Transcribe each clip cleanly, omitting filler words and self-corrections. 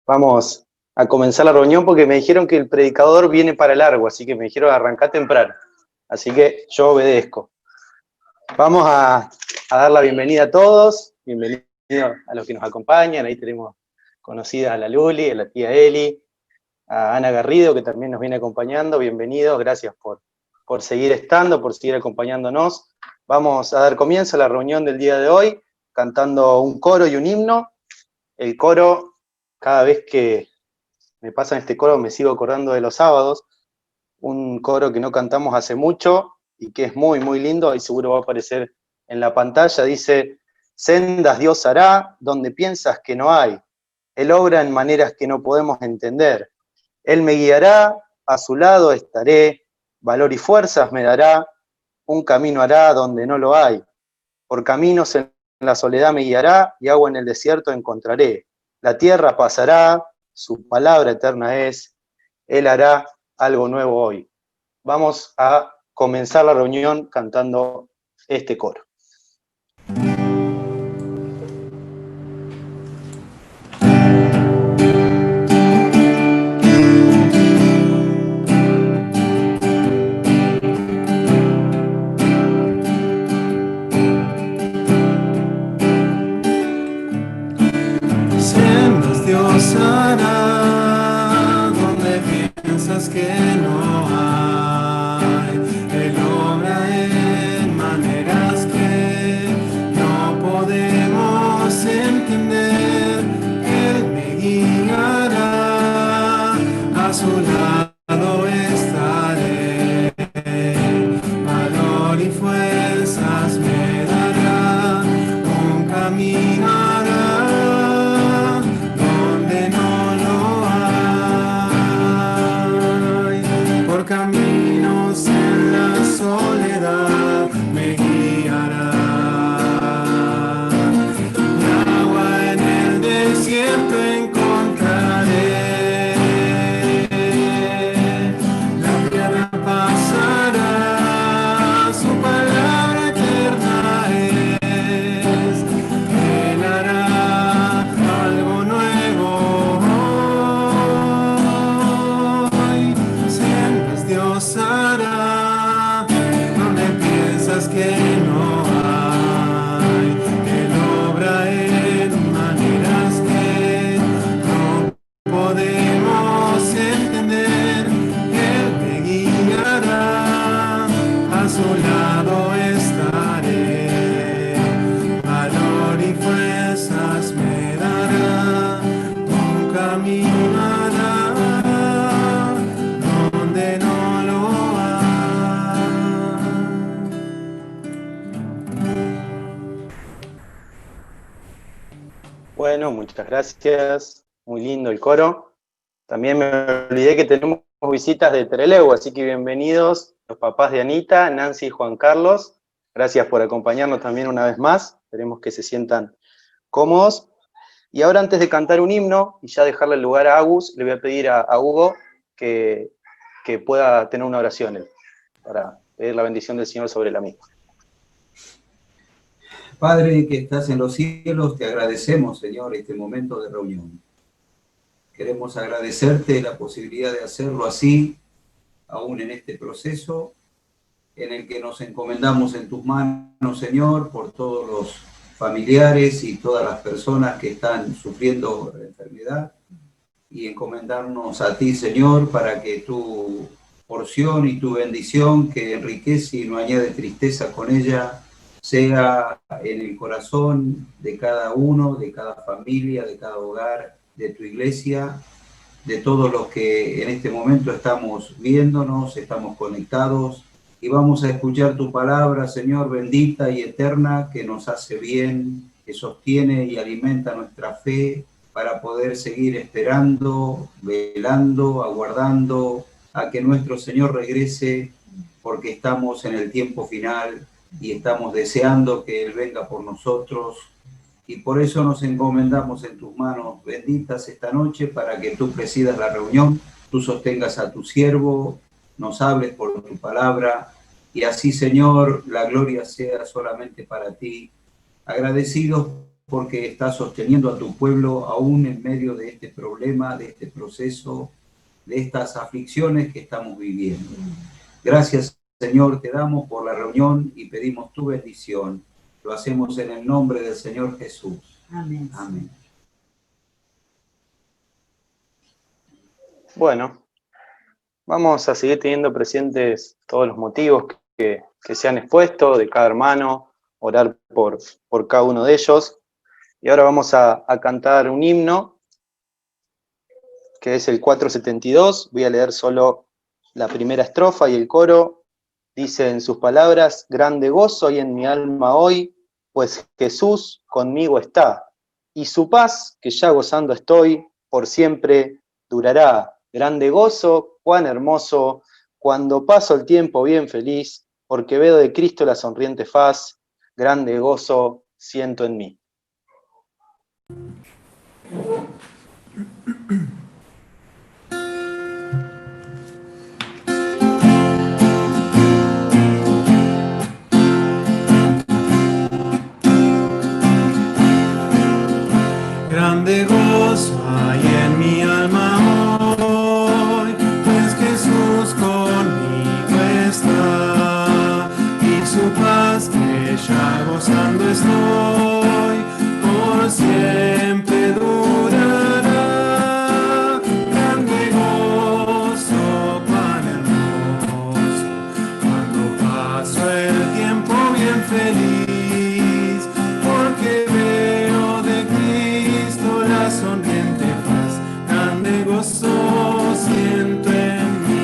Vamos a comenzar la reunión porque me dijeron que el predicador viene para largo, así que me dijeron arrancar temprano. Así que yo obedezco. Vamos a dar la bienvenida a todos, bienvenidos a los que nos acompañan. Ahí tenemos conocidas a la Luli, a la tía Eli, a Ana Garrido, que también nos viene acompañando. Bienvenidos, gracias por seguir estando, por seguir acompañándonos. Vamos a dar comienzo a la reunión del día de hoy, cantando un coro y un himno. El coro, cada vez que me pasa en este coro me sigo acordando de los sábados, un coro que no cantamos hace mucho y que es muy, muy lindo, ahí seguro va a aparecer en la pantalla, dice: sendas Dios hará donde piensas que no hay, Él obra en maneras que no podemos entender, Él me guiará, a su lado estaré, valor y fuerzas me dará, un camino hará donde no lo hay, por caminos en la soledad me guiará y agua en el desierto encontraré, la tierra pasará, su palabra eterna es, Él hará algo nuevo hoy. Vamos a comenzar la reunión cantando este coro. Sendas Dios hará donde piensas que no hay, Él obra en maneras que no podemos entender, Él me guiará, a su lado estaré, valor y fuerzas me dará, un camino hará donde no lo hay, por caminos en la soledad me guiará, y agua en el desierto encontraré, la tierra pasará, su palabra eterna es, Él hará algo nuevo hoy, siempre Dios hará donde piensas que no hay, Él obra en maneras que no podemos entender, Él te guiará, a su lado estaré, valor y fuerzas me dará, un camino hará donde no lo hay. Bueno, muchas gracias, muy lindo el coro. También me olvidé que tenemos visitas de Trelew, así que bienvenidos los papás de Anita, Nancy y Juan Carlos. Gracias por acompañarnos también una vez más, esperemos que se sientan cómodos. Y ahora, antes de cantar un himno y ya dejarle el lugar a Agus, le voy a pedir a Hugo que pueda tener una oración él, para pedir la bendición del Señor sobre la misma. Padre que estás en los cielos, te agradecemos, Señor, este momento de reunión. Queremos agradecerte la posibilidad de hacerlo así, aún en este proceso, en el que nos encomendamos en tus manos, Señor, por todos los familiares y todas las personas que están sufriendo la enfermedad, y encomendarnos a ti, Señor, para que tu porción y tu bendición, que enriquece y no añade tristeza con ella, sea en el corazón de cada uno, de cada familia, de cada hogar, de tu iglesia, de todos los que en este momento estamos viéndonos, estamos conectados, y vamos a escuchar tu palabra, Señor, bendita y eterna, que nos hace bien, que sostiene y alimenta nuestra fe, para poder seguir esperando, velando, aguardando a que nuestro Señor regrese, porque estamos en el tiempo final y estamos deseando que Él venga por nosotros, y por eso nos encomendamos en tus manos benditas esta noche, para que tú presidas la reunión, tú sostengas a tu siervo, nos hables por tu palabra, y así, Señor, la gloria sea solamente para ti. Agradecidos porque estás sosteniendo a tu pueblo aún en medio de este problema, de este proceso, de estas aflicciones que estamos viviendo. Gracias, Señor, te damos por la reunión y pedimos tu bendición. Lo hacemos en el nombre del Señor Jesús. Amén. Amén. Bueno, vamos a seguir teniendo presentes todos los motivos que se han expuesto de cada hermano, orar por cada uno de ellos. Y ahora vamos a cantar un himno, que es el 472. Voy a leer solo la primera estrofa y el coro. Dice en sus palabras: grande gozo hay en mi alma hoy, pues Jesús conmigo está, y su paz, que ya gozando estoy, por siempre durará. Grande gozo, cuán hermoso, cuando paso el tiempo bien feliz, porque veo de Cristo la sonriente faz, grande gozo siento en mí. Grande gozo hay en mi alma hoy, pues Jesús conmigo está, y su paz que ya gozando estoy, por siempre durará. Grande gozo, cuán hermoso, cuando paso el tiempo bien feliz, porque veo de Cristo la sonriente paz, grande gozo siento en mí.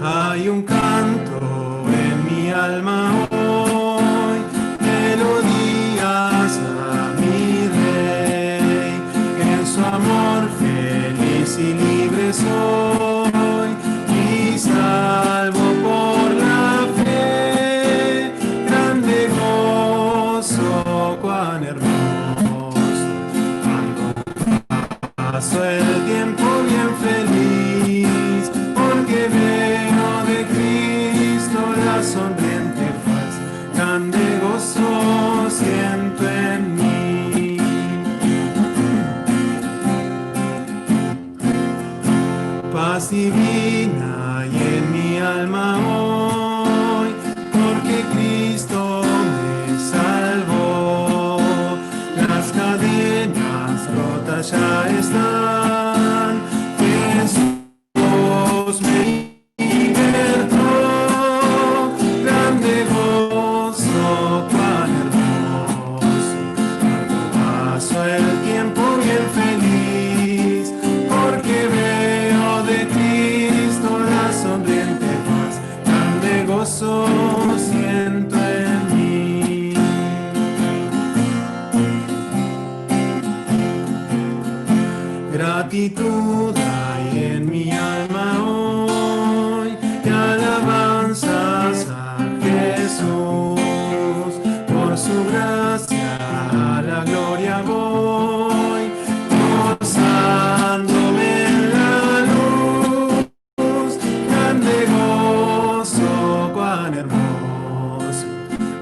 Hay un canto en mi alma hoy, melodías a mi Rey, en su amor feliz y libre soy, y salvo por la fe. Grande gozo, cuán hermoso, cuando paso el tiempo bien feliz, porque veo de Cristo la sonriente faz, grande gozo siento en mí. Paz divina hay en mi alma hoy, porque Cristo me salvó. Las cadenas rotas ya están, Jesús me libertó. Grande gozo, cuán hermoso, cuando paso el tiempo bien feliz, porque veo de Cristo la sonriente paz, grande gozo siento en mí. Gratitud hay en mi alma hoy, y alabanzas a Jesús, por su gracia a la gloria voy, gozándome en la luz. Grande gozo, cuán hermoso,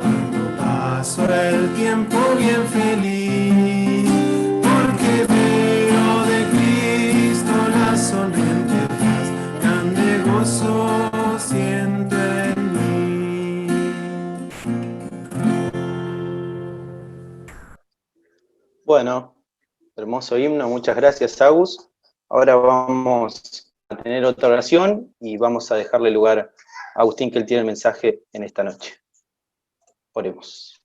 cuando paso el tiempo bien feliz, porque veo de Cristo la sonriente paz, grande gozo siento en mí. Bueno, hermoso himno, muchas gracias, Agus. Ahora vamos a tener otra oración y vamos a dejarle lugar a Agustín, que él tiene el mensaje en esta noche. Oremos.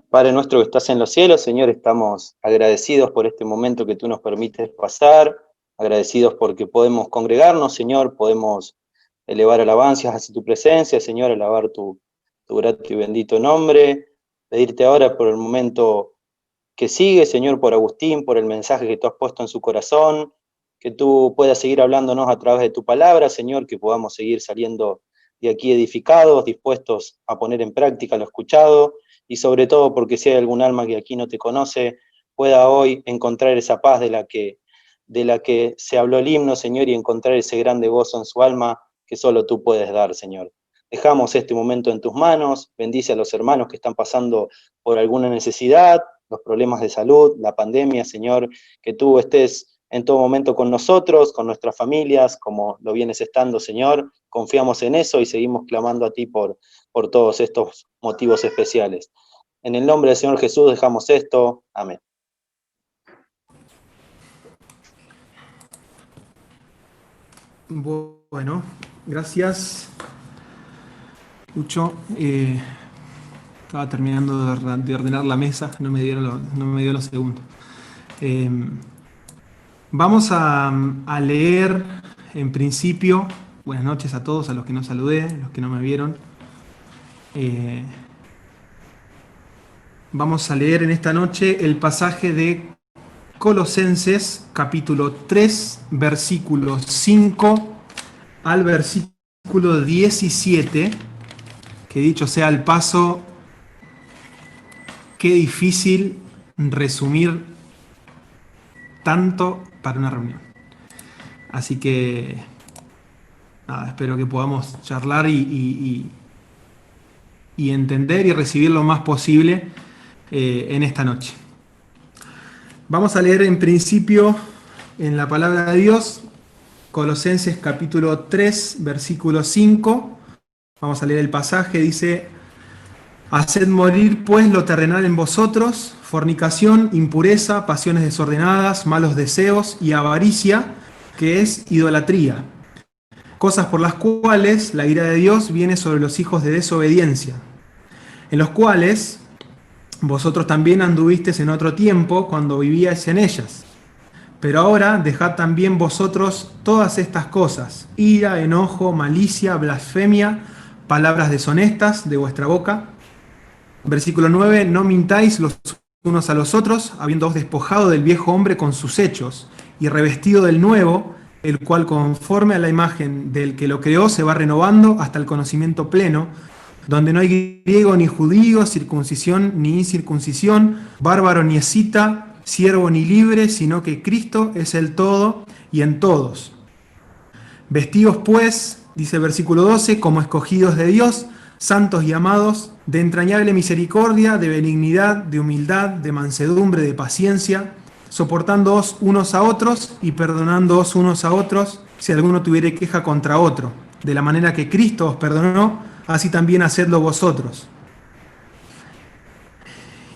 Padre nuestro que estás en los cielos, Señor, estamos agradecidos por este momento que tú nos permites pasar, agradecidos porque podemos congregarnos, Señor, podemos elevar alabanzas hacia tu presencia, Señor, alabar tu grato y bendito nombre, pedirte ahora por el momento que sigue, Señor, por Agustín, por el mensaje que tú has puesto en su corazón, que tú puedas seguir hablándonos a través de tu palabra, Señor, que podamos seguir saliendo de aquí edificados, dispuestos a poner en práctica lo escuchado, y sobre todo porque si hay algún alma que aquí no te conoce, pueda hoy encontrar esa paz de la que se habló el himno, Señor, y encontrar ese grande gozo en su alma que solo tú puedes dar, Señor. Dejamos este momento en tus manos, bendice a los hermanos que están pasando por alguna necesidad, los problemas de salud, la pandemia, Señor, que tú estés en todo momento con nosotros, con nuestras familias, como lo vienes estando, Señor. Confiamos en eso y seguimos clamando a ti por todos estos motivos especiales. En el nombre del Señor Jesús dejamos esto. Amén. Bueno, gracias, Lucho. Estaba terminando de ordenar la mesa, no me dio los segundos. Vamos a leer en principio. Buenas noches a todos, a los que no saludé, a los que no me vieron. Vamos a leer en esta noche el pasaje de Colosenses, capítulo 3, versículo 5 al versículo 17, que dicho sea el paso, qué difícil resumir tanto para una reunión. Así que, nada, espero que podamos charlar y entender y recibir lo más posible en esta noche. Vamos a leer en principio en la palabra de Dios, Colosenses capítulo 3, versículo 5. Vamos a leer el pasaje, dice: haced morir pues lo terrenal en vosotros, fornicación, impureza, pasiones desordenadas, malos deseos y avaricia, que es idolatría. Cosas por las cuales la ira de Dios viene sobre los hijos de desobediencia, en los cuales vosotros también anduvisteis en otro tiempo cuando vivíais en ellas. Pero ahora dejad también vosotros todas estas cosas: ira, enojo, malicia, blasfemia, palabras deshonestas de vuestra boca. Versículo 9: no mintáis los unos a los otros, habiéndoos despojado del viejo hombre con sus hechos, y revestido del nuevo, el cual conforme a la imagen del que lo creó se va renovando hasta el conocimiento pleno, donde no hay griego ni judío, circuncisión ni incircuncisión, bárbaro ni escita, siervo ni libre, sino que Cristo es el todo y en todos. Vestidos pues, dice el versículo 12, como escogidos de Dios, santos y amados, de entrañable misericordia, de benignidad, de humildad, de mansedumbre, de paciencia, soportándoos unos a otros y perdonándoos unos a otros, si alguno tuviere queja contra otro. De la manera que Cristo os perdonó, así también hacedlo vosotros.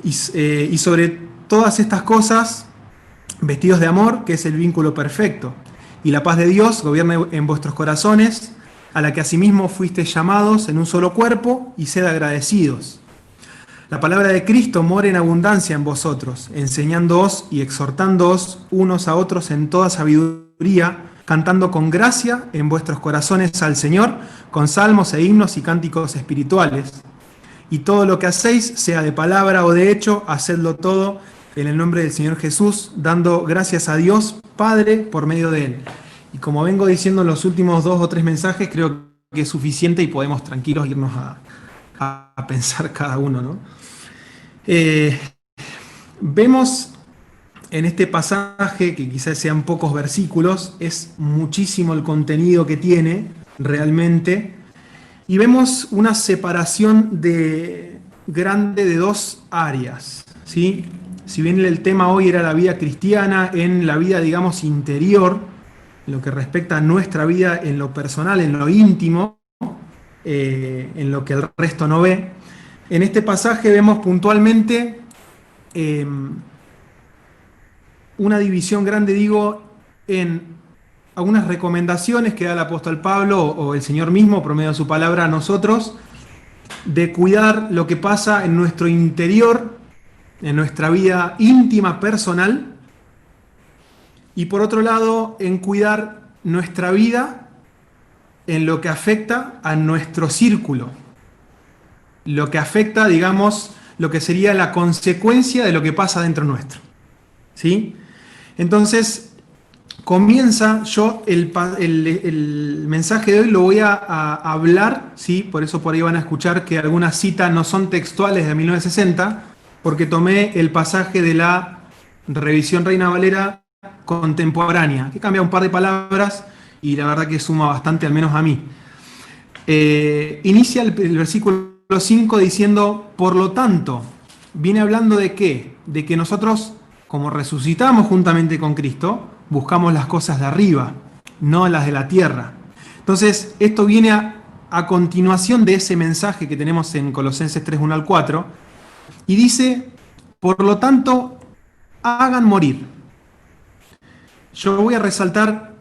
Y sobre todas estas cosas, vestidos de amor, que es el vínculo perfecto, y la paz de Dios gobierne en vuestros corazones, a la que asimismo fuisteis llamados en un solo cuerpo, y sed agradecidos. La palabra de Cristo mora en abundancia en vosotros, enseñándoos y exhortándoos unos a otros en toda sabiduría, cantando con gracia en vuestros corazones al Señor, con salmos e himnos y cánticos espirituales. Y todo lo que hacéis, sea de palabra o de hecho, hacedlo todo en el nombre del Señor Jesús, dando gracias a Dios Padre por medio de Él. Y como vengo diciendo en los últimos 2 o 3 mensajes, creo que es suficiente y podemos tranquilos irnos a pensar cada uno, ¿no? Vemos en este pasaje, que quizás sean pocos versículos, es muchísimo el contenido que tiene realmente, y vemos una separación grande de 2 áreas, ¿sí? Si bien el tema hoy era la vida cristiana, en la vida, digamos, interior, en lo que respecta a nuestra vida en lo personal, en lo íntimo, en lo que el resto no ve, en este pasaje vemos puntualmente una división grande, digo, en algunas recomendaciones que da el apóstol Pablo o el Señor mismo por medio de su palabra a nosotros, de cuidar lo que pasa en nuestro interior, en nuestra vida íntima, personal, y por otro lado, en cuidar nuestra vida en lo que afecta a nuestro círculo, lo que afecta, digamos, lo que sería la consecuencia de lo que pasa dentro nuestro, ¿sí? Entonces, comienza, yo el mensaje de hoy lo voy a hablar, ¿sí? Por eso por ahí van a escuchar que algunas citas no son textuales de 1960, porque tomé el pasaje de la revisión Reina Valera contemporánea, que cambia un par de palabras y la verdad que suma bastante, al menos a mí. inicia el versículo 5 diciendo, por lo tanto, viene hablando de qué? De que nosotros, como resucitamos juntamente con Cristo, buscamos las cosas de arriba, no las de la tierra. Entonces, esto viene a continuación de ese mensaje que tenemos en Colosenses 3, 1 al 4, y dice, por lo tanto, hagan morir. Yo voy a resaltar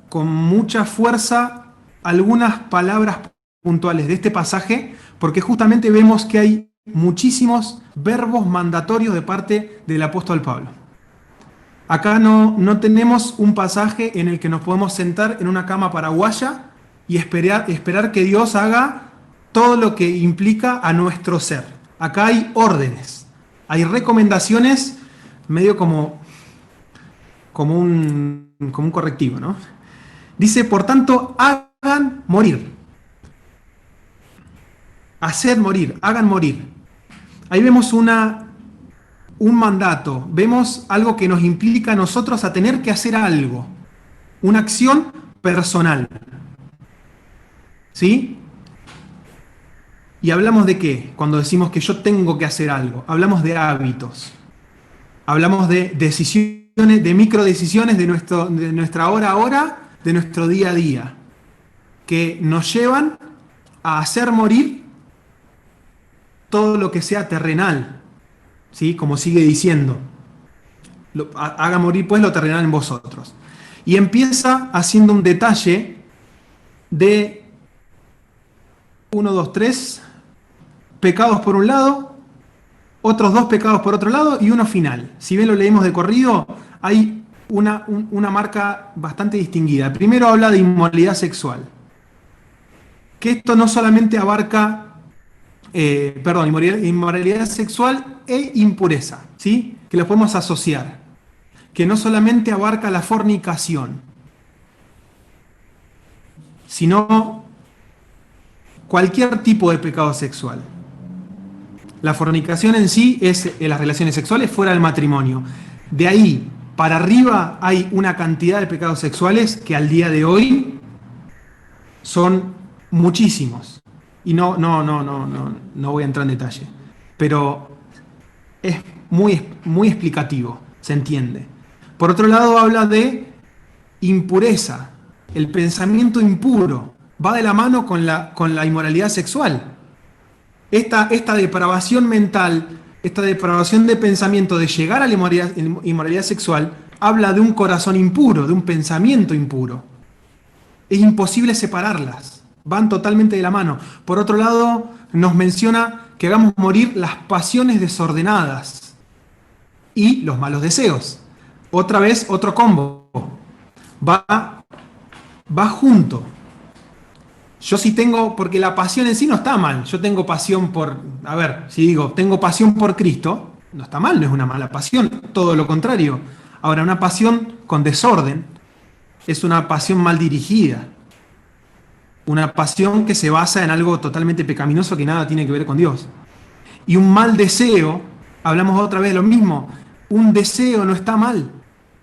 con mucha fuerza algunas palabras puntuales de este pasaje, porque justamente vemos que hay muchísimos verbos mandatorios de parte del apóstol Pablo. Acá no tenemos un pasaje en el que nos podemos sentar en una cama paraguaya y esperar que Dios haga todo lo que implica a nuestro ser. Acá hay órdenes, hay recomendaciones, medio como un correctivo, ¿no? Dice, por tanto, hagan morir. Haced morir, hagan morir. Ahí vemos un mandato, vemos algo que nos implica a nosotros a tener que hacer algo, una acción personal. ¿Sí? ¿Y hablamos de qué? Cuando decimos que yo tengo que hacer algo, hablamos de hábitos, hablamos de decisiones, de microdecisiones de nuestra hora a hora, de nuestro día a día, que nos llevan a hacer morir todo lo que sea terrenal, ¿sí? Como sigue diciendo, haga morir pues lo terrenal en vosotros. Y empieza haciendo un detalle de 1, 2, 3 pecados por un lado, otros 2 pecados por otro lado y uno final. Si bien lo leemos de corrido, hay una marca bastante distinguida. Primero habla de inmoralidad sexual, que esto no solamente abarca inmoralidad sexual e impureza, ¿sí? Que lo podemos asociar, que no solamente abarca la fornicación, sino cualquier tipo de pecado sexual. La fornicación en sí es las relaciones sexuales fuera del matrimonio. De ahí para arriba hay una cantidad de pecados sexuales que al día de hoy son muchísimos. Y no voy a entrar en detalle. Pero es muy explicativo, se entiende. Por otro lado habla de impureza, el pensamiento impuro. Va de la mano con la inmoralidad sexual. Esta depravación mental, esta depravación de pensamiento de llegar a la inmoralidad sexual, habla de un corazón impuro, de un pensamiento impuro. Es imposible separarlas, van totalmente de la mano. Por otro lado, nos menciona que hagamos morir las pasiones desordenadas y los malos deseos. Otra vez, otro combo. Va junto. Yo sí tengo, porque la pasión en sí no está mal. Yo tengo pasión si digo, tengo pasión por Cristo, no está mal, no es una mala pasión, todo lo contrario. Ahora, una pasión con desorden es una pasión mal dirigida. Una pasión que se basa en algo totalmente pecaminoso que nada tiene que ver con Dios. Y un mal deseo, hablamos otra vez de lo mismo, un deseo no está mal.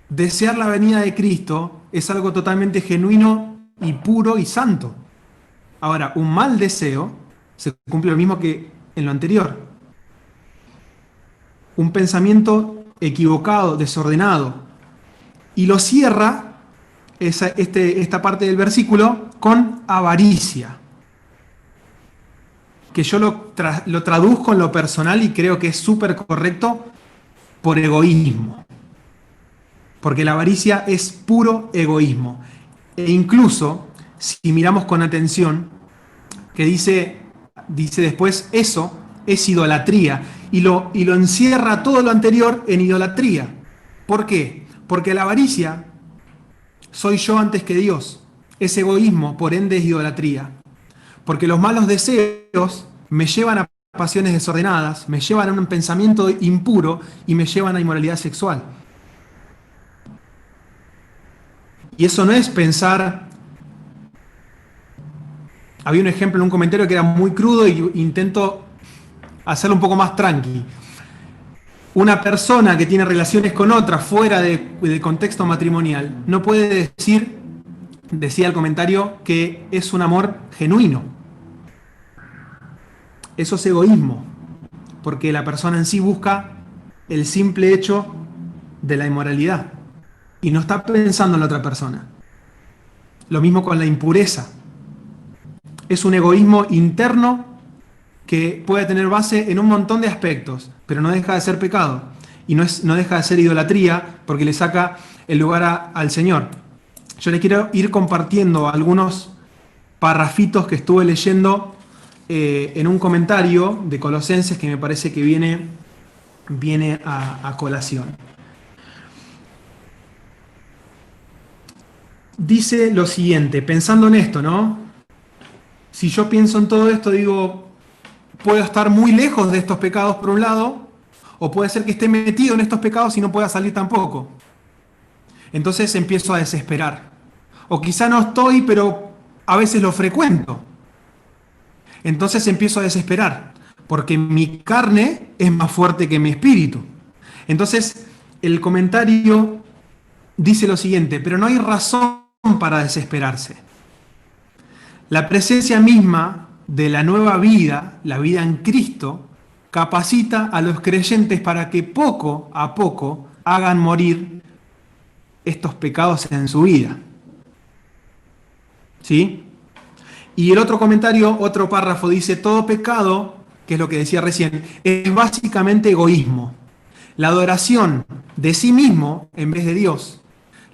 Desear la venida de Cristo es algo totalmente genuino y puro y santo. Ahora, un mal deseo se cumple lo mismo que en lo anterior. Un pensamiento equivocado, desordenado. Y lo cierra esta parte del versículo con avaricia. Que yo lo traduzco en lo personal y creo que es súper correcto por egoísmo. Porque la avaricia es puro egoísmo. E incluso, si miramos con atención, que dice después, eso es idolatría, y lo encierra todo lo anterior en idolatría. ¿Por qué? Porque la avaricia soy yo antes que Dios, es egoísmo, por ende es idolatría. Porque los malos deseos me llevan a pasiones desordenadas, me llevan a un pensamiento impuro y me llevan a inmoralidad sexual. Y eso no es pensar. Había un ejemplo en un comentario que era muy crudo y intento hacerlo un poco más tranqui. Una persona que tiene relaciones con otra fuera del contexto matrimonial no puede decía el comentario, que es un amor genuino. eso es egoísmo, porque la persona en sí busca el simple hecho de la inmoralidad y no está pensando en la otra persona. Lo mismo con la impureza. Es un egoísmo interno que puede tener base en un montón de aspectos, pero no deja de ser pecado y no deja de ser idolatría porque le saca el lugar al Señor. Yo les quiero ir compartiendo algunos parrafitos que estuve leyendo en un comentario de Colosenses que me parece que viene a colación. Dice lo siguiente, pensando en esto, ¿no? Si yo pienso en todo esto, digo, puedo estar muy lejos de estos pecados por un lado, o puede ser que esté metido en estos pecados y no pueda salir tampoco. Entonces empiezo a desesperar. O quizá no estoy, pero a veces lo frecuento. Entonces empiezo a desesperar, porque mi carne es más fuerte que mi espíritu. Entonces el comentario dice lo siguiente, pero no hay razón para desesperarse. La presencia misma de la nueva vida, la vida en Cristo, capacita a los creyentes para que poco a poco hagan morir estos pecados en su vida. ¿Sí? Y el otro comentario, otro párrafo dice, todo pecado, que es lo que decía recién, es básicamente egoísmo. La adoración de sí mismo en vez de Dios.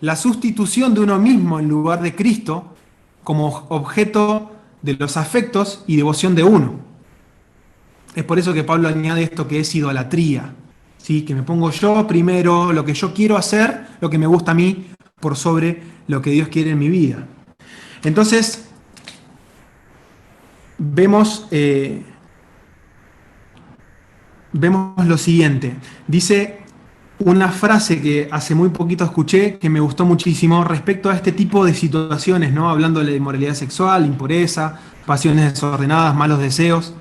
La sustitución de uno mismo en lugar de Cristo como objeto de los afectos y devoción de uno. Es por eso que Pablo añade esto que es idolatría. ¿Sí? Que me pongo yo primero, lo que yo quiero hacer, lo que me gusta a mí, por sobre lo que Dios quiere en mi vida. Entonces, vemos lo siguiente. Dice una frase que hace muy poquito escuché que me gustó muchísimo respecto a este tipo de situaciones, ¿no? Hablando de inmoralidad sexual, impureza, pasiones desordenadas, malos deseos.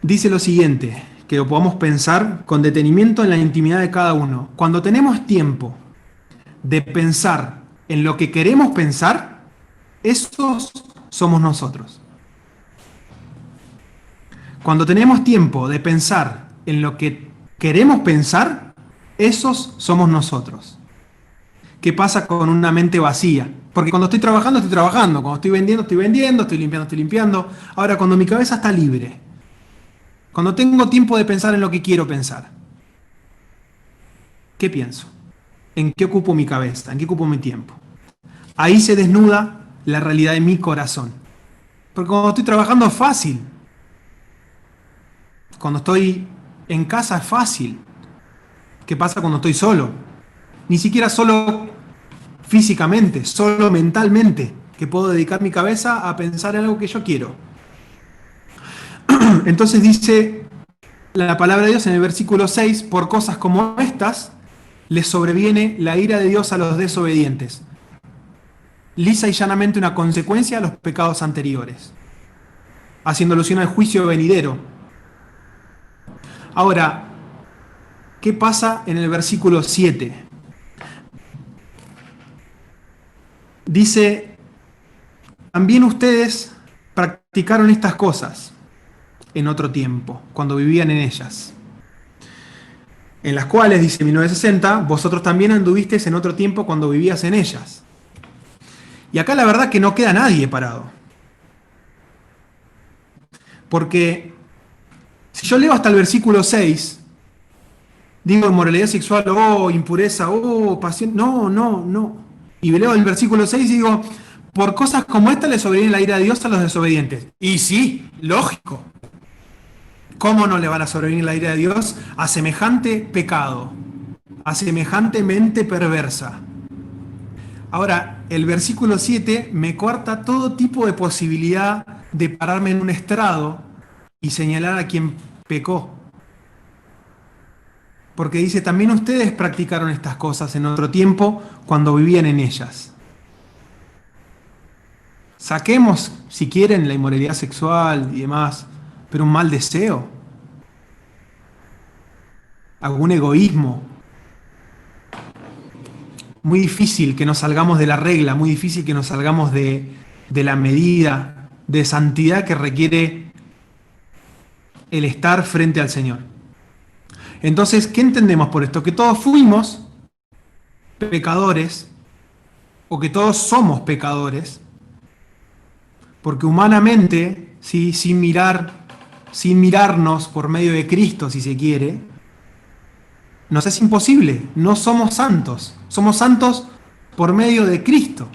Dice lo siguiente, que lo podamos pensar con detenimiento en la intimidad de cada uno. Cuando tenemos tiempo de pensar en lo que queremos pensar, esos somos nosotros. Cuando tenemos tiempo de pensar en lo que queremos pensar, esos somos nosotros. ¿Qué pasa con una mente vacía? Porque cuando estoy trabajando, cuando estoy vendiendo, estoy limpiando. Ahora, cuando mi cabeza está libre, cuando tengo tiempo de pensar en lo que quiero pensar, ¿qué pienso? ¿En qué ocupo mi cabeza? ¿En qué ocupo mi tiempo? Ahí se desnuda la realidad de mi corazón. Porque cuando estoy trabajando es fácil. Cuando estoy en casa es fácil. ¿Qué pasa cuando estoy solo? Ni siquiera solo físicamente, solo mentalmente, que puedo dedicar mi cabeza a pensar en algo que yo quiero. Entonces dice la palabra de Dios en el versículo 6, por cosas como estas, les sobreviene la ira de Dios a los desobedientes. Lisa y llanamente una consecuencia a los pecados anteriores, haciendo alusión al juicio venidero. Ahora, ¿qué pasa en el versículo 7? Dice, también ustedes practicaron estas cosas en otro tiempo, cuando vivían en ellas, en las cuales, dice 1960, vosotros también anduvisteis en otro tiempo cuando vivías en ellas. Y acá la verdad que no queda nadie parado. Porque si yo leo hasta el versículo 6, digo inmoralidad sexual, impureza, pasión, no. Y leo el versículo 6 y digo, por cosas como esta le sobreviene la ira de Dios a los desobedientes. Y sí, lógico. ¿Cómo no le van a sobrevenir la ira de Dios a semejante pecado? A semejante mente perversa. Ahora, el versículo 7 me corta todo tipo de posibilidad de pararme en un estrado y señalar a quien pecó. Porque dice, también ustedes practicaron estas cosas en otro tiempo cuando vivían en ellas. Saquemos, si quieren, la inmoralidad sexual y demás, pero un mal deseo, algún egoísmo. Muy difícil que nos salgamos de la regla, muy difícil que nos salgamos de la medida de santidad que requiere el estar frente al Señor. Entonces, ¿qué entendemos por esto? Que todos fuimos pecadores, o que todos somos pecadores, porque humanamente, ¿sí? sin mirarnos por medio de Cristo, si se quiere, nos es imposible, no somos santos. Somos santos por medio de Cristo.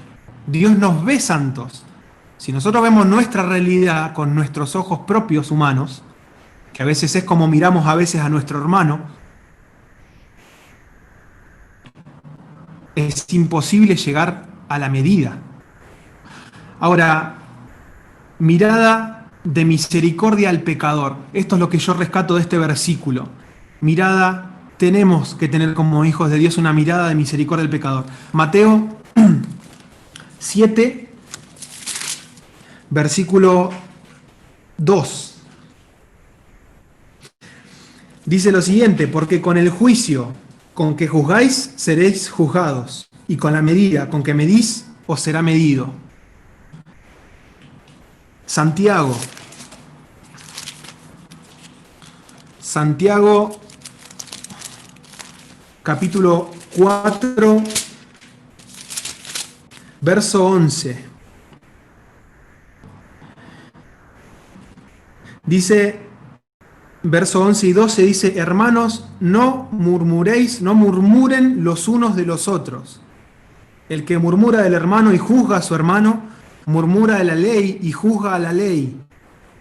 Dios nos ve santos. Si nosotros vemos nuestra realidad con nuestros ojos propios humanos, que a veces es como miramos a veces a nuestro hermano, es imposible llegar a la medida. Ahora, mirada de misericordia al pecador. Esto es lo que yo rescato de este versículo. Tenemos que tener como hijos de Dios una mirada de misericordia al pecador. Mateo 7, versículo 2. Dice lo siguiente: porque con el juicio con que juzgáis seréis juzgados, y con la medida con que medís os será medido. Santiago, capítulo 4, verso 11. Dice, verso 11 y 12 dice: hermanos, no murmuren los unos de los otros. El que murmura del hermano y juzga a su hermano, murmura de la ley y juzga a la ley.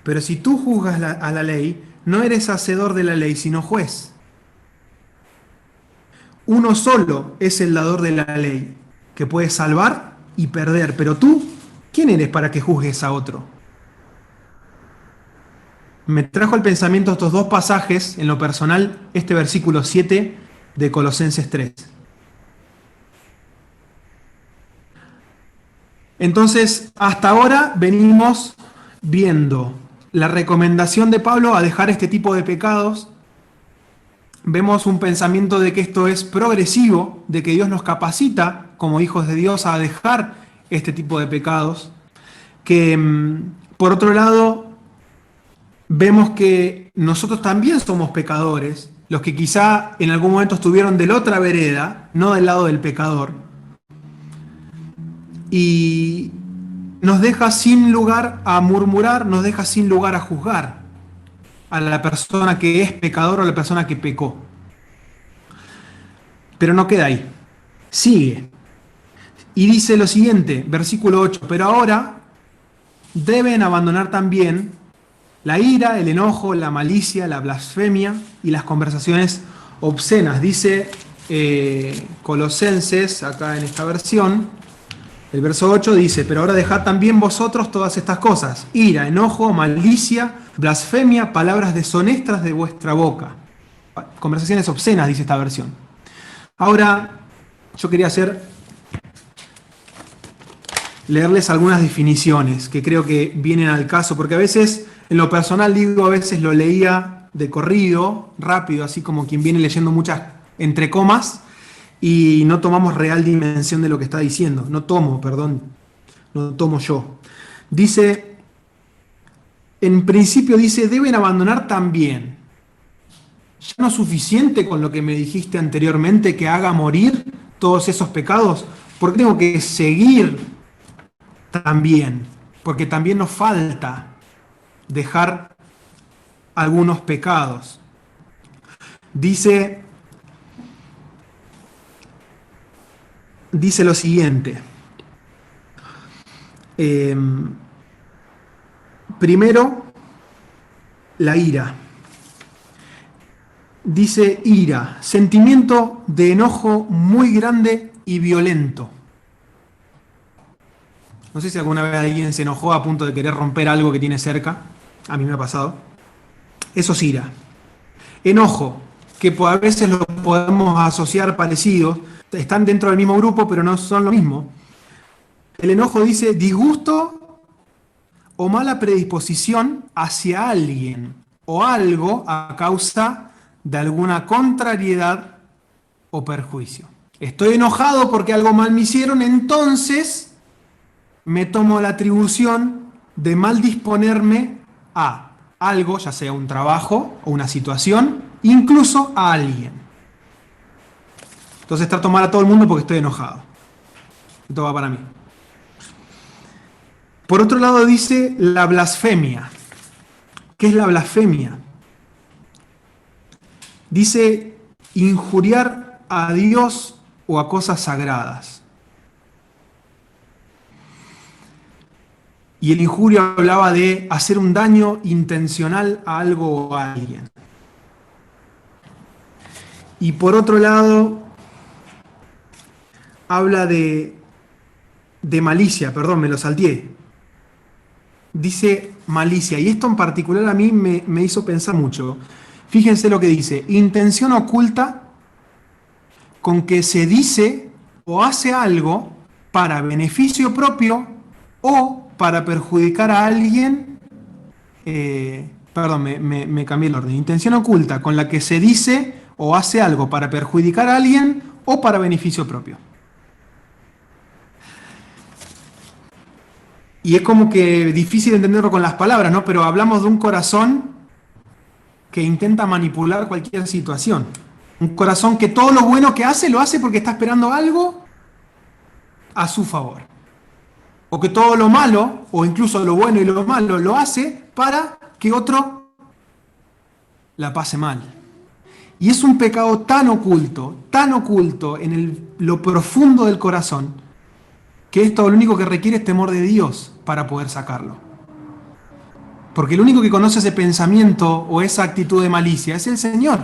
Pero si tú juzgas a la ley, no eres hacedor de la ley, sino juez. Uno solo es el dador de la ley, que puede salvar y perder. Pero tú, ¿quién eres para que juzgues a otro? Me trajo al pensamiento estos dos pasajes, en lo personal, este versículo 7 de Colosenses 3. Entonces, hasta ahora venimos viendo la recomendación de Pablo a dejar este tipo de pecados. Vemos un pensamiento de que esto es progresivo, de que Dios nos capacita como hijos de Dios a dejar este tipo de pecados. Que, por otro lado, vemos que nosotros también somos pecadores, los que quizá en algún momento estuvieron de la otra vereda, no del lado del pecador. Y nos deja sin lugar a murmurar, nos deja sin lugar a juzgar a la persona que es pecador o a la persona que pecó. Pero no queda ahí. Sigue. Y dice lo siguiente, versículo 8: pero ahora deben abandonar también la ira, el enojo, la malicia, la blasfemia y las conversaciones obscenas. Dice Colosenses, acá en esta versión, el verso 8 dice: pero ahora dejad también vosotros todas estas cosas: ira, enojo, malicia, blasfemia, palabras deshonestas de vuestra boca. Conversaciones obscenas, dice esta versión. Ahora, yo quería leerles algunas definiciones que creo que vienen al caso, porque a veces, en lo personal digo, a veces lo leía de corrido, rápido, así como quien viene leyendo muchas entre comas, y no tomamos real dimensión de lo que está diciendo. No tomo yo. Dice, en principio dice, deben abandonar también. ¿Ya no es suficiente con lo que me dijiste anteriormente que haga morir todos esos pecados? ¿Por qué tengo que seguir también? Porque también nos falta dejar algunos pecados. Dice lo siguiente. Primero, la ira. Dice ira, sentimiento de enojo muy grande y violento. No sé si alguna vez alguien se enojó a punto de querer romper algo que tiene cerca. A mí me ha pasado. Eso es ira. Enojo, que a veces lo podemos asociar parecidos. Están dentro del mismo grupo, pero no son lo mismo. El enojo dice disgusto o mala predisposición hacia alguien o algo a causa de alguna contrariedad o perjuicio. Estoy enojado porque algo mal me hicieron, entonces me tomo la atribución de mal disponerme a algo, ya sea un trabajo o una situación, incluso a alguien. Entonces trato mal a todo el mundo porque estoy enojado. Esto va para mí. Por otro lado dice la blasfemia. ¿Qué es la blasfemia? Dice injuriar a Dios o a cosas sagradas. Y el injurio hablaba de hacer un daño intencional a algo o a alguien. Y por otro lado, habla de malicia, perdón, me lo salteé. Dice malicia, y esto en particular a mí me hizo pensar mucho. Fíjense lo que dice: intención oculta con que se dice o hace algo para beneficio propio o para perjudicar a alguien. Perdón, me cambié el orden. Intención oculta con la que se dice o hace algo para perjudicar a alguien o para beneficio propio. Y es como que difícil entenderlo con las palabras, ¿no? Pero hablamos de un corazón que intenta manipular cualquier situación. Un corazón que todo lo bueno que hace, lo hace porque está esperando algo a su favor. O que todo lo malo, o incluso lo bueno y lo malo, lo hace para que otro la pase mal. Y es un pecado tan oculto en lo profundo del corazón, que esto lo único que requiere es temor de Dios para poder sacarlo. Porque el único que conoce ese pensamiento o esa actitud de malicia es el Señor.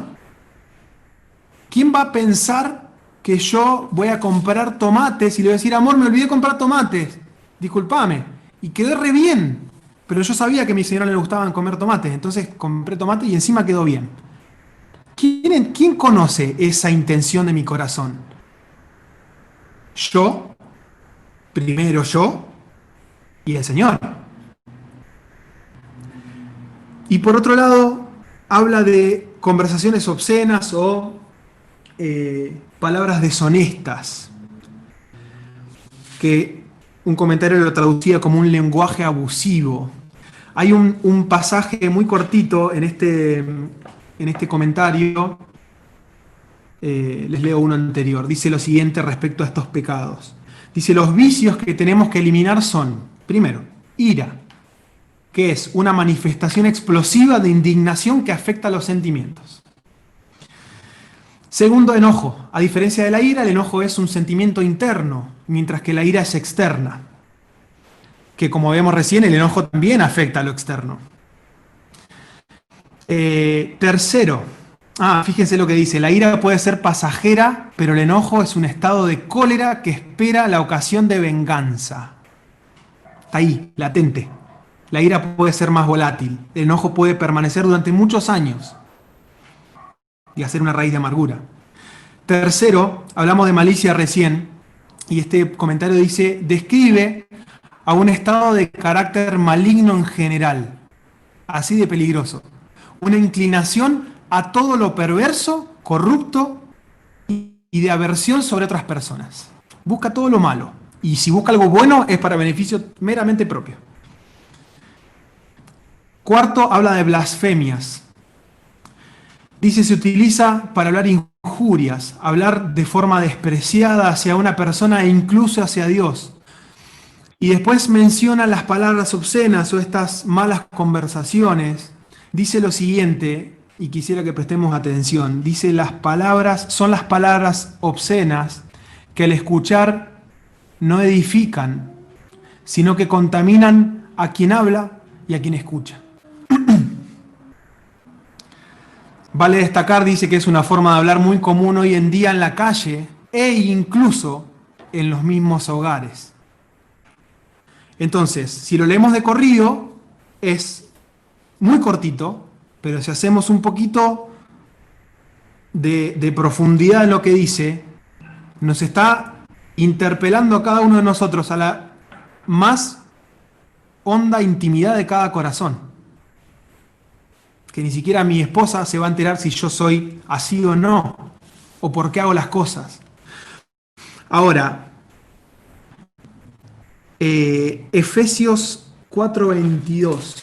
¿Quién va a pensar que yo voy a comprar tomates y le voy a decir, amor, me olvidé de comprar tomates? Disculpame. Y quedé re bien. Pero yo sabía que a mi señora le gustaban comer tomates. Entonces compré tomates y encima quedó bien. ¿Quién conoce esa intención de mi corazón? Yo, primero yo y el Señor. Y por otro lado, habla de conversaciones obscenas o palabras deshonestas, que un comentario lo traducía como un lenguaje abusivo. Hay un pasaje muy cortito en este comentario, les leo uno anterior, dice lo siguiente respecto a estos pecados. Dice, los vicios que tenemos que eliminar son, primero, ira, que es una manifestación explosiva de indignación que afecta a los sentimientos. Segundo, enojo. A diferencia de la ira, el enojo es un sentimiento interno, mientras que la ira es externa. Que como vemos recién, el enojo también afecta a lo externo. Tercero, fíjense lo que dice, la ira puede ser pasajera, pero el enojo es un estado de cólera que espera la ocasión de venganza. Está ahí, latente. La ira puede ser más volátil, el enojo puede permanecer durante muchos años y hacer una raíz de amargura. Tercero, hablamos de malicia recién, y este comentario dice, describe a un estado de carácter maligno en general, así de peligroso. Una inclinación a todo lo perverso, corrupto y de aversión sobre otras personas. Busca todo lo malo, y si busca algo bueno es para beneficio meramente propio. Cuarto, habla de blasfemias. Dice, se utiliza para hablar injurias, hablar de forma despreciada hacia una persona e incluso hacia Dios. Y después menciona las palabras obscenas o estas malas conversaciones. Dice lo siguiente, y quisiera que prestemos atención. Dice, son las palabras obscenas que al escuchar no edifican, sino que contaminan a quien habla y a quien escucha. Vale destacar, dice, que es una forma de hablar muy común hoy en día en la calle e incluso en los mismos hogares. Entonces, si lo leemos de corrido, es muy cortito, pero si hacemos un poquito de profundidad en lo que dice, nos está interpelando a cada uno de nosotros a la más honda intimidad de cada corazón. Que ni siquiera mi esposa se va a enterar si yo soy así o no, o por qué hago las cosas. Ahora, Efesios 4:22.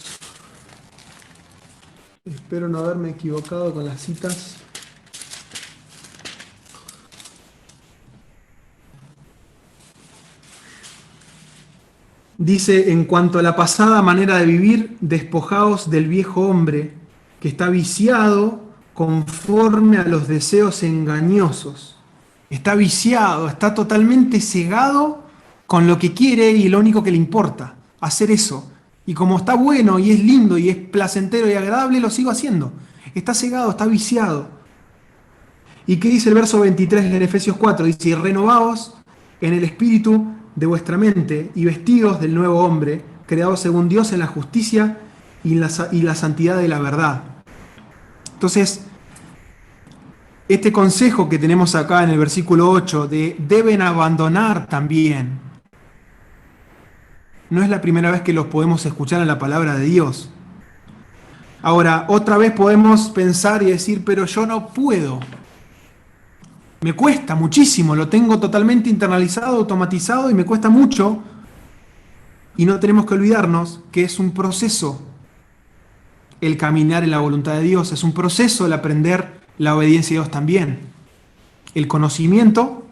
Espero no haberme equivocado con las citas. Dice, en cuanto a la pasada manera de vivir, despojaos del viejo hombre, que está viciado conforme a los deseos engañosos. Está viciado, está totalmente cegado con lo que quiere y lo único que le importa, hacer eso. Y como está bueno y es lindo y es placentero y agradable, lo sigo haciendo. Está cegado, está viciado. ¿Y qué dice el verso 23 de Efesios 4? Dice, y renovaos en el espíritu de vuestra mente y vestidos del nuevo hombre, creado según Dios en la justicia y la santidad de la verdad. Entonces, este consejo que tenemos acá en el versículo 8 de deben abandonar también, no es la primera vez que los podemos escuchar en la palabra de Dios. Ahora, otra vez podemos pensar y decir, pero yo no puedo. Me cuesta muchísimo, lo tengo totalmente internalizado, automatizado y me cuesta mucho. Y no tenemos que olvidarnos que es un proceso el caminar en la voluntad de Dios, es un proceso el aprender la obediencia a Dios también. El conocimiento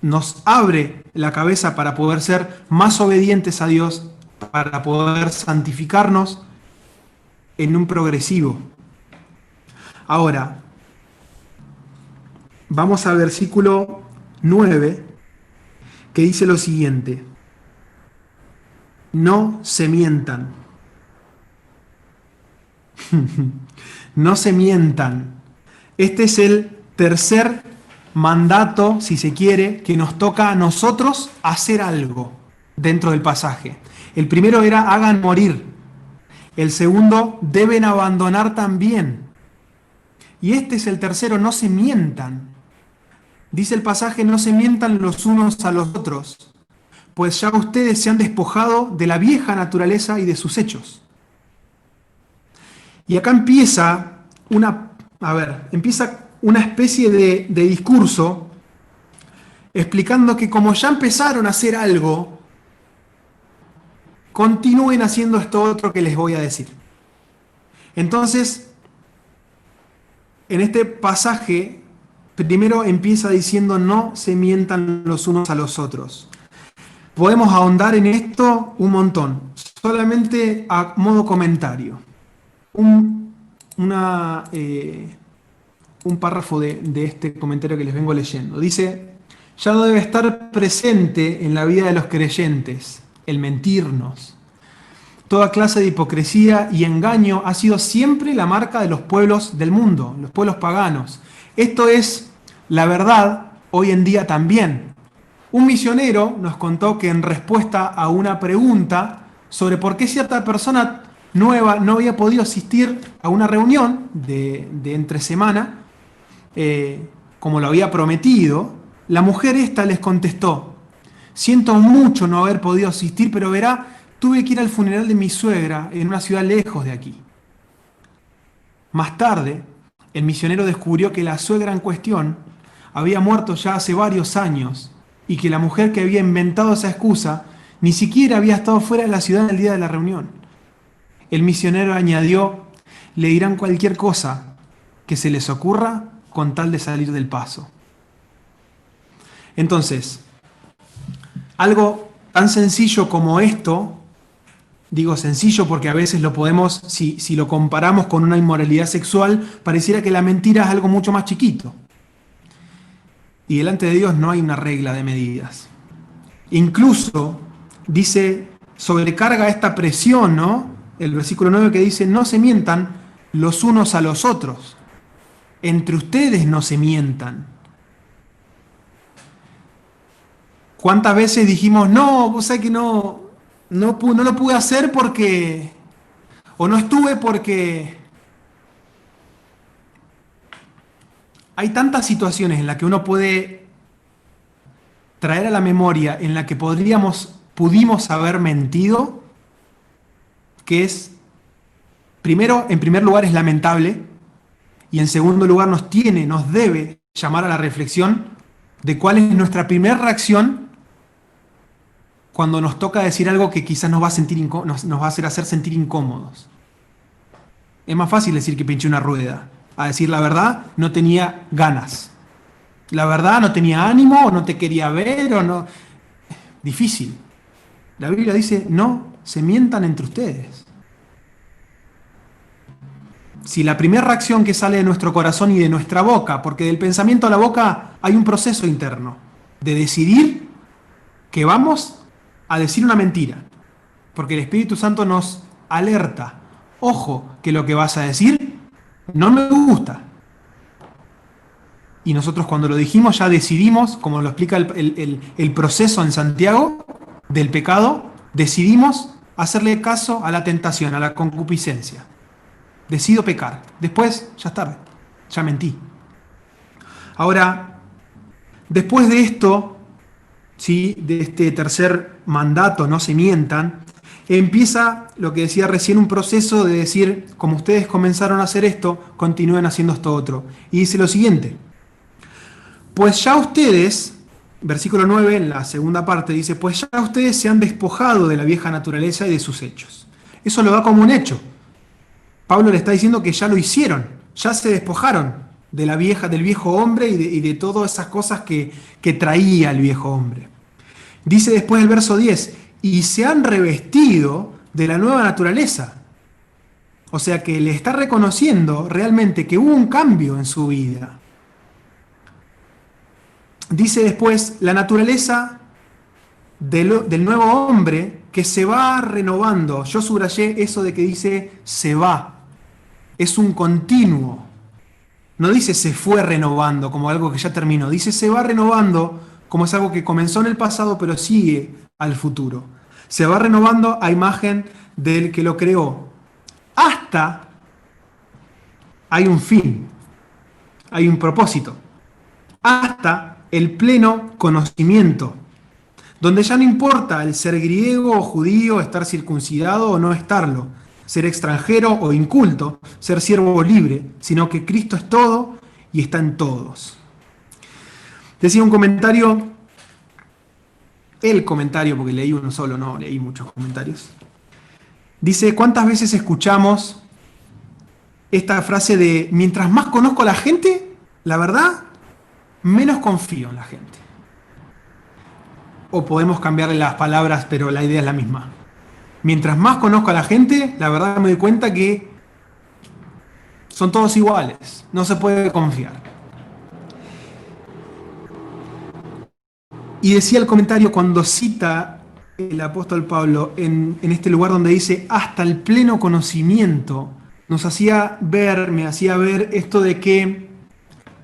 nos abre la cabeza para poder ser más obedientes a Dios, para poder santificarnos en un progresivo. Ahora, vamos al versículo 9, que dice lo siguiente: no se mientan. No se mientan. Este es el tercer mandato, si se quiere, que nos toca a nosotros hacer algo dentro del pasaje. El primero era hagan morir. El segundo, deben abandonar también. Y este es el tercero, no se mientan. Dice el pasaje, no se mientan los unos a los otros, pues ya ustedes se han despojado de la vieja naturaleza y de sus hechos. Y acá empieza una especie de discurso explicando que como ya empezaron a hacer algo, continúen haciendo esto otro que les voy a decir. Entonces, en este pasaje, primero empieza diciendo no se mientan los unos a los otros. Podemos ahondar en esto un montón, solamente a modo comentario. Un párrafo de este comentario que les vengo leyendo. Dice, ya no debe estar presente en la vida de los creyentes el mentirnos. Toda clase de hipocresía y engaño ha sido siempre la marca de los pueblos del mundo, los pueblos paganos. Esto es la verdad hoy en día también. Un misionero nos contó que en respuesta a una pregunta sobre por qué cierta persona nueva no había podido asistir a una reunión de entre semana, como lo había prometido, la mujer esta les contestó: siento mucho no haber podido asistir, pero verá, tuve que ir al funeral de mi suegra en una ciudad lejos de aquí. Más tarde, el misionero descubrió que la suegra en cuestión había muerto ya hace varios años y que la mujer que había inventado esa excusa ni siquiera había estado fuera de la ciudad el día de la reunión. El misionero añadió, le dirán cualquier cosa que se les ocurra con tal de salir del paso. Entonces, algo tan sencillo como esto, digo sencillo porque a veces lo podemos, si lo comparamos con una inmoralidad sexual, pareciera que la mentira es algo mucho más chiquito. Y delante de Dios no hay una regla de medidas. Incluso, dice, sobrecarga esta presión, ¿no? El versículo 9 que dice, no se mientan los unos a los otros. Entre ustedes no se mientan. ¿Cuántas veces dijimos, no, vos sabés que no lo pude hacer porque, o no estuve porque... Hay tantas situaciones en las que uno puede traer a la memoria en la que pudimos haber mentido, que es, primero, en primer lugar es lamentable, y en segundo lugar nos debe llamar a la reflexión de cuál es nuestra primera reacción cuando nos toca decir algo que quizás nos va a hacer sentir incómodos. Es más fácil decir que pinché una rueda. A decir la verdad, no tenía ganas. La verdad, no tenía ánimo, o no te quería ver, o no. Difícil. La Biblia dice, no se mientan entre ustedes. Si la primera reacción que sale de nuestro corazón y de nuestra boca, porque del pensamiento a la boca hay un proceso interno, de decidir que vamos a decir una mentira, porque el Espíritu Santo nos alerta, ojo, que lo que vas a decir no me gusta. Y nosotros cuando lo dijimos ya decidimos, como lo explica el proceso en Santiago del pecado, decidimos hacerle caso a la tentación, a la concupiscencia. Decido pecar. Después, ya es tarde. Ya mentí. Ahora, después de esto, ¿sí?, de este tercer mandato, no se mientan, empieza lo que decía recién, un proceso de decir, como ustedes comenzaron a hacer esto, continúen haciendo esto otro. Y dice lo siguiente. Pues ya ustedes, versículo 9, en la segunda parte, dice, pues ya ustedes se han despojado de la vieja naturaleza y de sus hechos. Eso lo da como un hecho. Pablo le está diciendo que ya lo hicieron, ya se despojaron de del viejo hombre y de todas esas cosas que traía el viejo hombre. Dice después el verso 10, y se han revestido de la nueva naturaleza. O sea que le está reconociendo realmente que hubo un cambio en su vida. Dice después, la naturaleza del nuevo hombre que se va renovando. Yo subrayé eso de que dice se va. Es un continuo. No dice se fue renovando como algo que ya terminó. Dice se va renovando como es algo que comenzó en el pasado pero sigue al futuro. Se va renovando a imagen del que lo creó. Hasta hay un fin. Hay un propósito. Hasta el pleno conocimiento, donde ya no importa el ser griego o judío, estar circuncidado o no estarlo, ser extranjero o inculto, ser siervo o libre, sino que Cristo es todo y está en todos. Decía un comentario, porque leí uno solo, no leí muchos comentarios. Dice, ¿cuántas veces escuchamos esta frase de, mientras más conozco a la gente, la verdad, menos confío en la gente? O podemos cambiarle las palabras, pero la idea es la misma. Mientras más conozco a la gente, la verdad me doy cuenta que son todos iguales. No se puede confiar. Y decía el comentario cuando cita el apóstol Pablo en este lugar donde dice hasta el pleno conocimiento, me hacía ver esto de que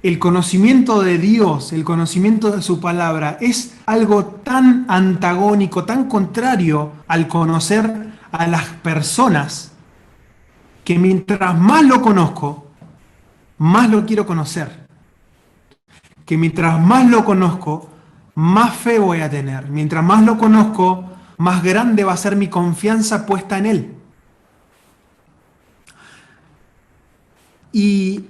el conocimiento de Dios, el conocimiento de su palabra, es algo tan antagónico, tan contrario al conocer a las personas, que mientras más lo conozco, más lo quiero conocer. Que mientras más lo conozco, más fe voy a tener. Mientras más lo conozco, más grande va a ser mi confianza puesta en Él. Y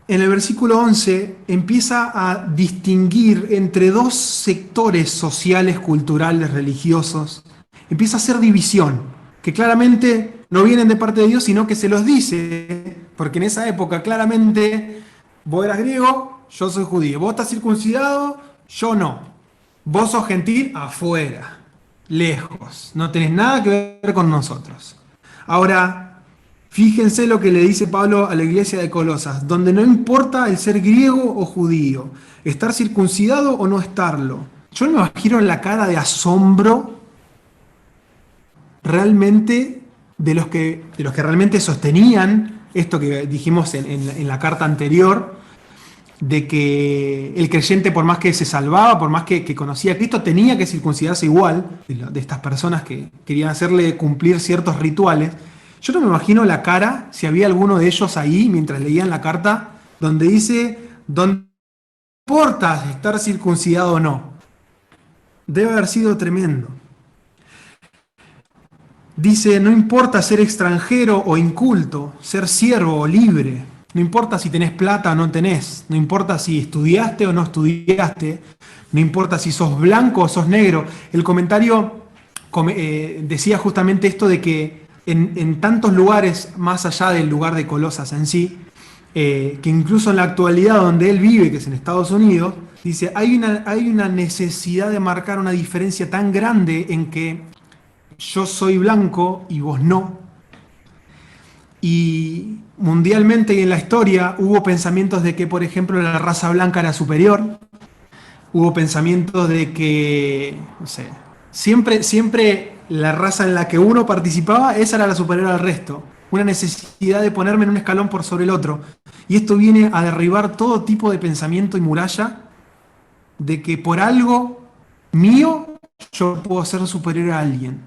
en el versículo 11 empieza a distinguir entre dos sectores sociales, culturales, religiosos. Empieza a hacer división, que claramente no vienen de parte de Dios, sino que se los dice, porque en esa época claramente vos eras griego, yo soy judío. Vos estás circuncidado, yo no. Vos sos gentil, afuera, lejos. No tenés nada que ver con nosotros. Ahora, fíjense lo que le dice Pablo a la iglesia de Colosas, donde no importa el ser griego o judío, estar circuncidado o no estarlo. Yo me imagino la cara de asombro realmente de los que realmente sostenían esto que dijimos en la carta anterior, de que el creyente, por más que se salvaba, por más que conocía a Cristo, tenía que circuncidarse igual, de estas personas que querían hacerle cumplir ciertos rituales. Yo no me imagino la cara, si había alguno de ellos ahí, mientras leían la carta, donde dice, no importa estar circuncidado o no. Debe haber sido tremendo. Dice, no importa ser extranjero o inculto, ser siervo o libre. No importa si tenés plata o no tenés. No importa si estudiaste o no estudiaste. No importa si sos blanco o sos negro. El comentario decía justamente esto de que en tantos lugares, más allá del lugar de Colosas en sí, que incluso en la actualidad donde él vive, que es en Estados Unidos, dice, hay una necesidad de marcar una diferencia tan grande en que yo soy blanco y vos no. Y mundialmente y en la historia hubo pensamientos de que, por ejemplo, la raza blanca era superior. Hubo pensamientos de que, no sé, siempre la raza en la que uno participaba, esa era la superior al resto. Una necesidad de ponerme en un escalón por sobre el otro. Y esto viene a derribar todo tipo de pensamiento y muralla de que por algo mío yo puedo ser superior a alguien.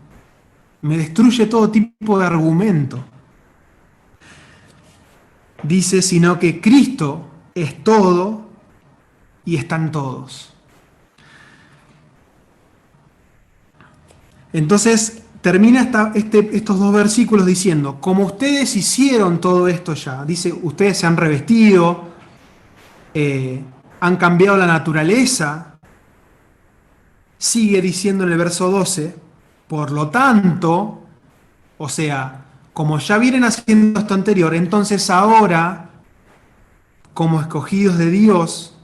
Me destruye todo tipo de argumento. Dice, sino que Cristo es todo y están todos. Entonces termina estos dos versículos diciendo, como ustedes hicieron todo esto ya, dice, ustedes se han revestido, han cambiado la naturaleza, sigue diciendo en el verso 12, por lo tanto, o sea, como ya vienen haciendo esto anterior, entonces ahora, como escogidos de Dios,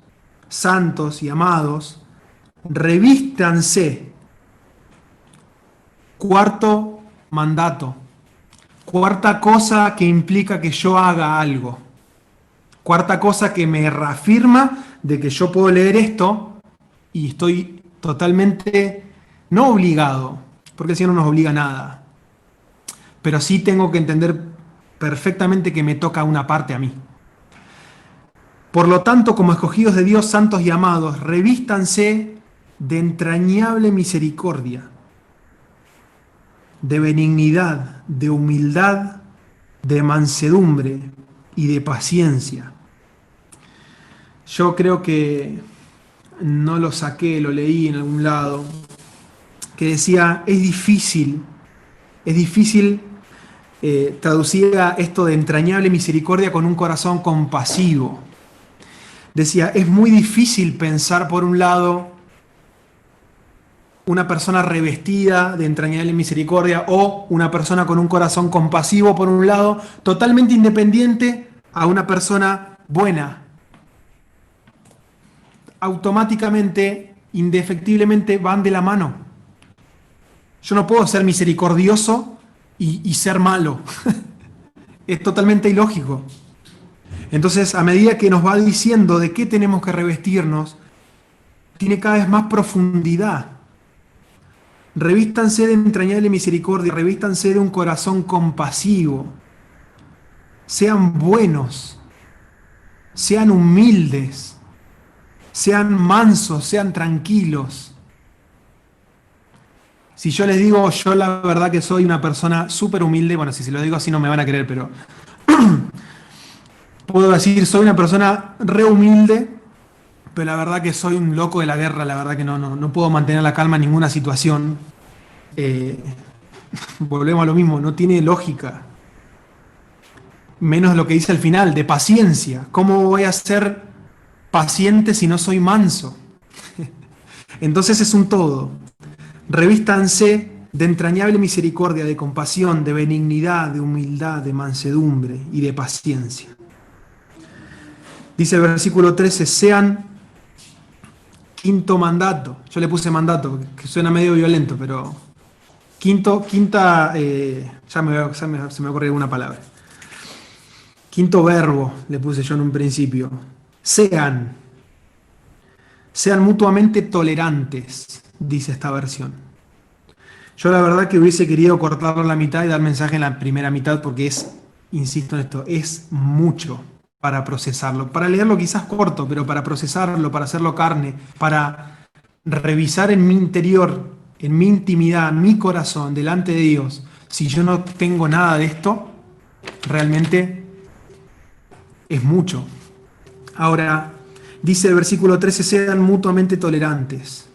santos y amados, revístanse. Cuarto mandato. Cuarta cosa que implica que yo haga algo. Cuarta cosa que me reafirma de que yo puedo leer esto y estoy totalmente, no obligado, porque el Señor no nos obliga a nada, pero sí tengo que entender perfectamente que me toca una parte a mí. Por lo tanto, como escogidos de Dios, santos y amados, revístanse de entrañable misericordia, de benignidad, de humildad, de mansedumbre y de paciencia. Yo creo que no lo saqué, lo leí en algún lado, que decía, es difícil traducir esto de entrañable misericordia con un corazón compasivo. Decía, es muy difícil pensar por un lado una persona revestida de entrañable misericordia o una persona con un corazón compasivo por un lado, totalmente independiente a una persona buena. Automáticamente, indefectiblemente van de la mano. Yo no puedo ser misericordioso y ser malo. Es totalmente ilógico. Entonces, a medida que nos va diciendo de qué tenemos que revestirnos, tiene cada vez más profundidad. Revístanse de entrañable misericordia, revístanse de un corazón compasivo. Sean buenos, sean humildes, sean mansos, sean tranquilos. Si yo les digo, yo la verdad que soy una persona súper humilde, bueno, si se lo digo así no me van a creer, pero puedo decir, soy una persona re humilde, pero la verdad que soy un loco de la guerra, la verdad que no puedo mantener la calma en ninguna situación. Volvemos a lo mismo, no tiene lógica. Menos lo que dice al final, de paciencia. ¿Cómo voy a ser paciente si no soy manso? Entonces es un todo. Revístanse de entrañable misericordia, de compasión, de benignidad, de humildad, de mansedumbre y de paciencia. Dice el versículo 13, sean, quinto mandato, yo le puse mandato, que suena medio violento, pero quinta, se me ocurrió una palabra. Quinto verbo, le puse yo en un principio. Sean mutuamente tolerantes, dice esta versión. Yo la verdad que hubiese querido cortarlo a la mitad y dar mensaje en la primera mitad porque es, insisto en esto, es mucho para procesarlo. Para leerlo quizás corto, pero para procesarlo, para hacerlo carne, para revisar en mi interior, en mi intimidad, en mi corazón, delante de Dios, si yo no tengo nada de esto, realmente es mucho. Ahora, dice el versículo 13, sean mutuamente tolerantes.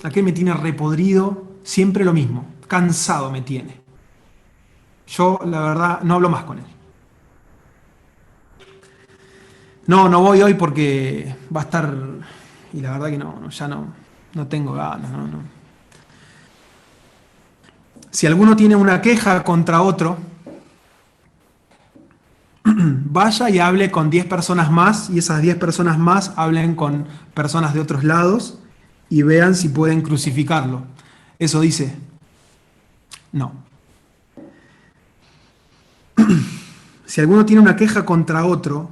Aquel me tiene repodrido, siempre lo mismo, cansado me tiene. Yo, la verdad, no hablo más con él. No voy hoy porque va a estar, y la verdad que ya no tengo ganas, no. Si alguno tiene una queja contra otro, vaya y hable con 10 personas más, y esas 10 personas más hablen con personas de otros lados y vean si pueden crucificarlo. ¿Eso dice? No. Si alguno tiene una queja contra otro,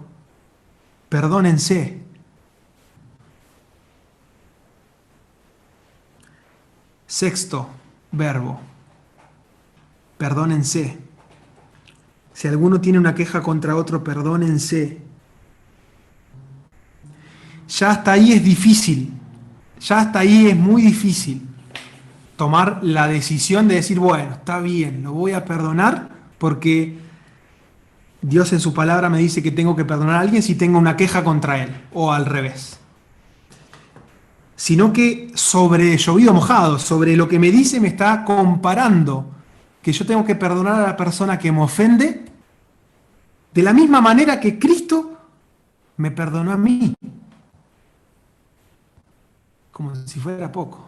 perdónense. Sexto verbo, perdónense. Si alguno tiene una queja contra otro, perdónense. Ya hasta ahí es difícil, ya hasta ahí es muy difícil tomar la decisión de decir, bueno, está bien, lo voy a perdonar porque Dios en su palabra me dice que tengo que perdonar a alguien si tengo una queja contra él, o al revés. Sino que sobre llovido mojado, sobre lo que me dice me está comparando que yo tengo que perdonar a la persona que me ofende de la misma manera que Cristo me perdonó a mí. Como si fuera poco.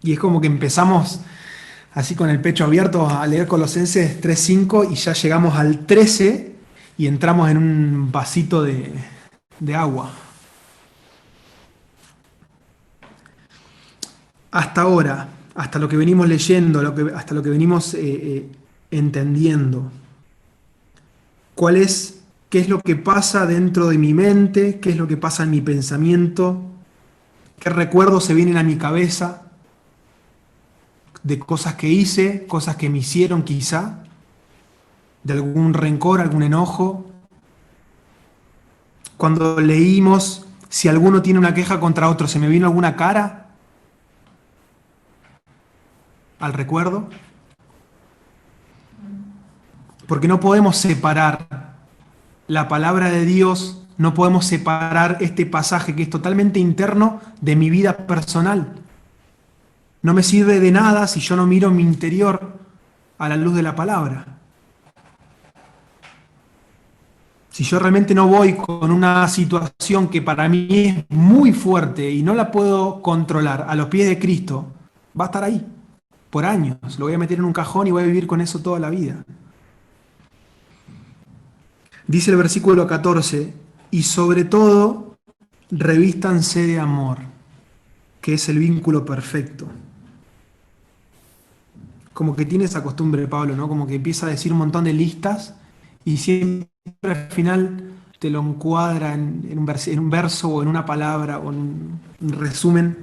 Y es como que empezamos así con el pecho abierto a leer Colosenses 3:5 y ya llegamos al 13 y entramos en un vasito de agua. Hasta ahora, hasta lo que venimos leyendo, hasta lo que venimos entendiendo, qué es lo que pasa dentro de mi mente, qué es lo que pasa en mi pensamiento, qué recuerdos se vienen a mi cabeza de cosas que hice, cosas que me hicieron quizá, de algún rencor, algún enojo. Cuando leímos, si alguno tiene una queja contra otro, ¿se me vino alguna cara al recuerdo? Porque no podemos separar la palabra de Dios, no podemos separar este pasaje que es totalmente interno de mi vida personal. No me sirve de nada si yo no miro mi interior a la luz de la palabra. Si yo realmente no voy con una situación que para mí es muy fuerte y no la puedo controlar a los pies de Cristo, va a estar ahí por años. Lo voy a meter en un cajón y voy a vivir con eso toda la vida. Dice el versículo 14, y sobre todo, revístanse de amor, que es el vínculo perfecto. Como que tiene esa costumbre, Pablo, ¿no? Como que empieza a decir un montón de listas y siempre al final te lo encuadra en un verso o en una palabra o en un resumen,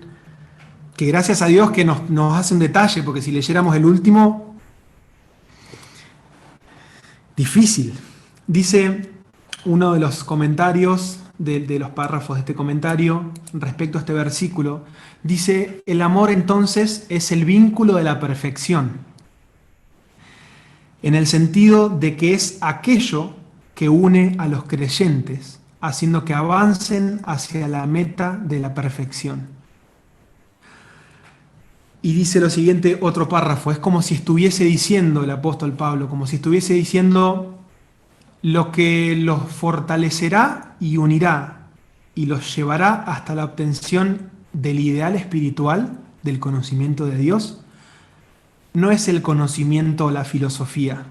que gracias a Dios que nos hace un detalle, porque si leyéramos el último, difícil. Dice uno de los comentarios, de los párrafos de este comentario, respecto a este versículo, dice, el amor entonces es el vínculo de la perfección, en el sentido de que es aquello que une a los creyentes, haciendo que avancen hacia la meta de la perfección. Y dice lo siguiente, otro párrafo, es como si estuviese diciendo el apóstol Pablo, como si estuviese diciendo lo que los fortalecerá y unirá y los llevará hasta la obtención del ideal espiritual, del conocimiento de Dios, no es el conocimiento o la filosofía,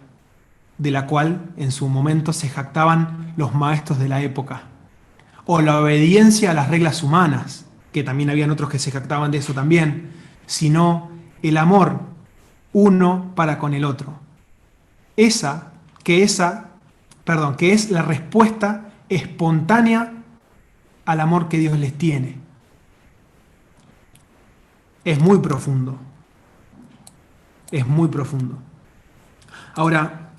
de la cual en su momento se jactaban los maestros de la época, o la obediencia a las reglas humanas, que también habían otros que se jactaban de eso también, sino el amor uno para con el otro. Que es la respuesta espontánea al amor que Dios les tiene. Es muy profundo. Es muy profundo. Ahora,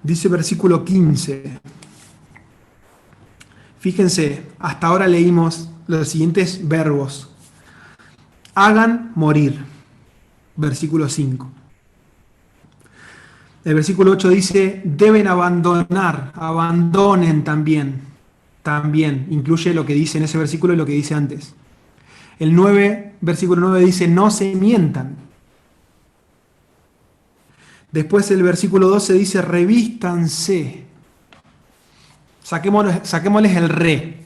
dice versículo 15. Fíjense, hasta ahora leímos los siguientes verbos. Hagan morir. Versículo 5. El versículo 8 dice, deben abandonar, abandonen también. También incluye lo que dice en ese versículo y lo que dice antes. El 9, versículo 9 dice, no se mientan. Después el versículo 12 dice, revístanse. Saquémosles el re.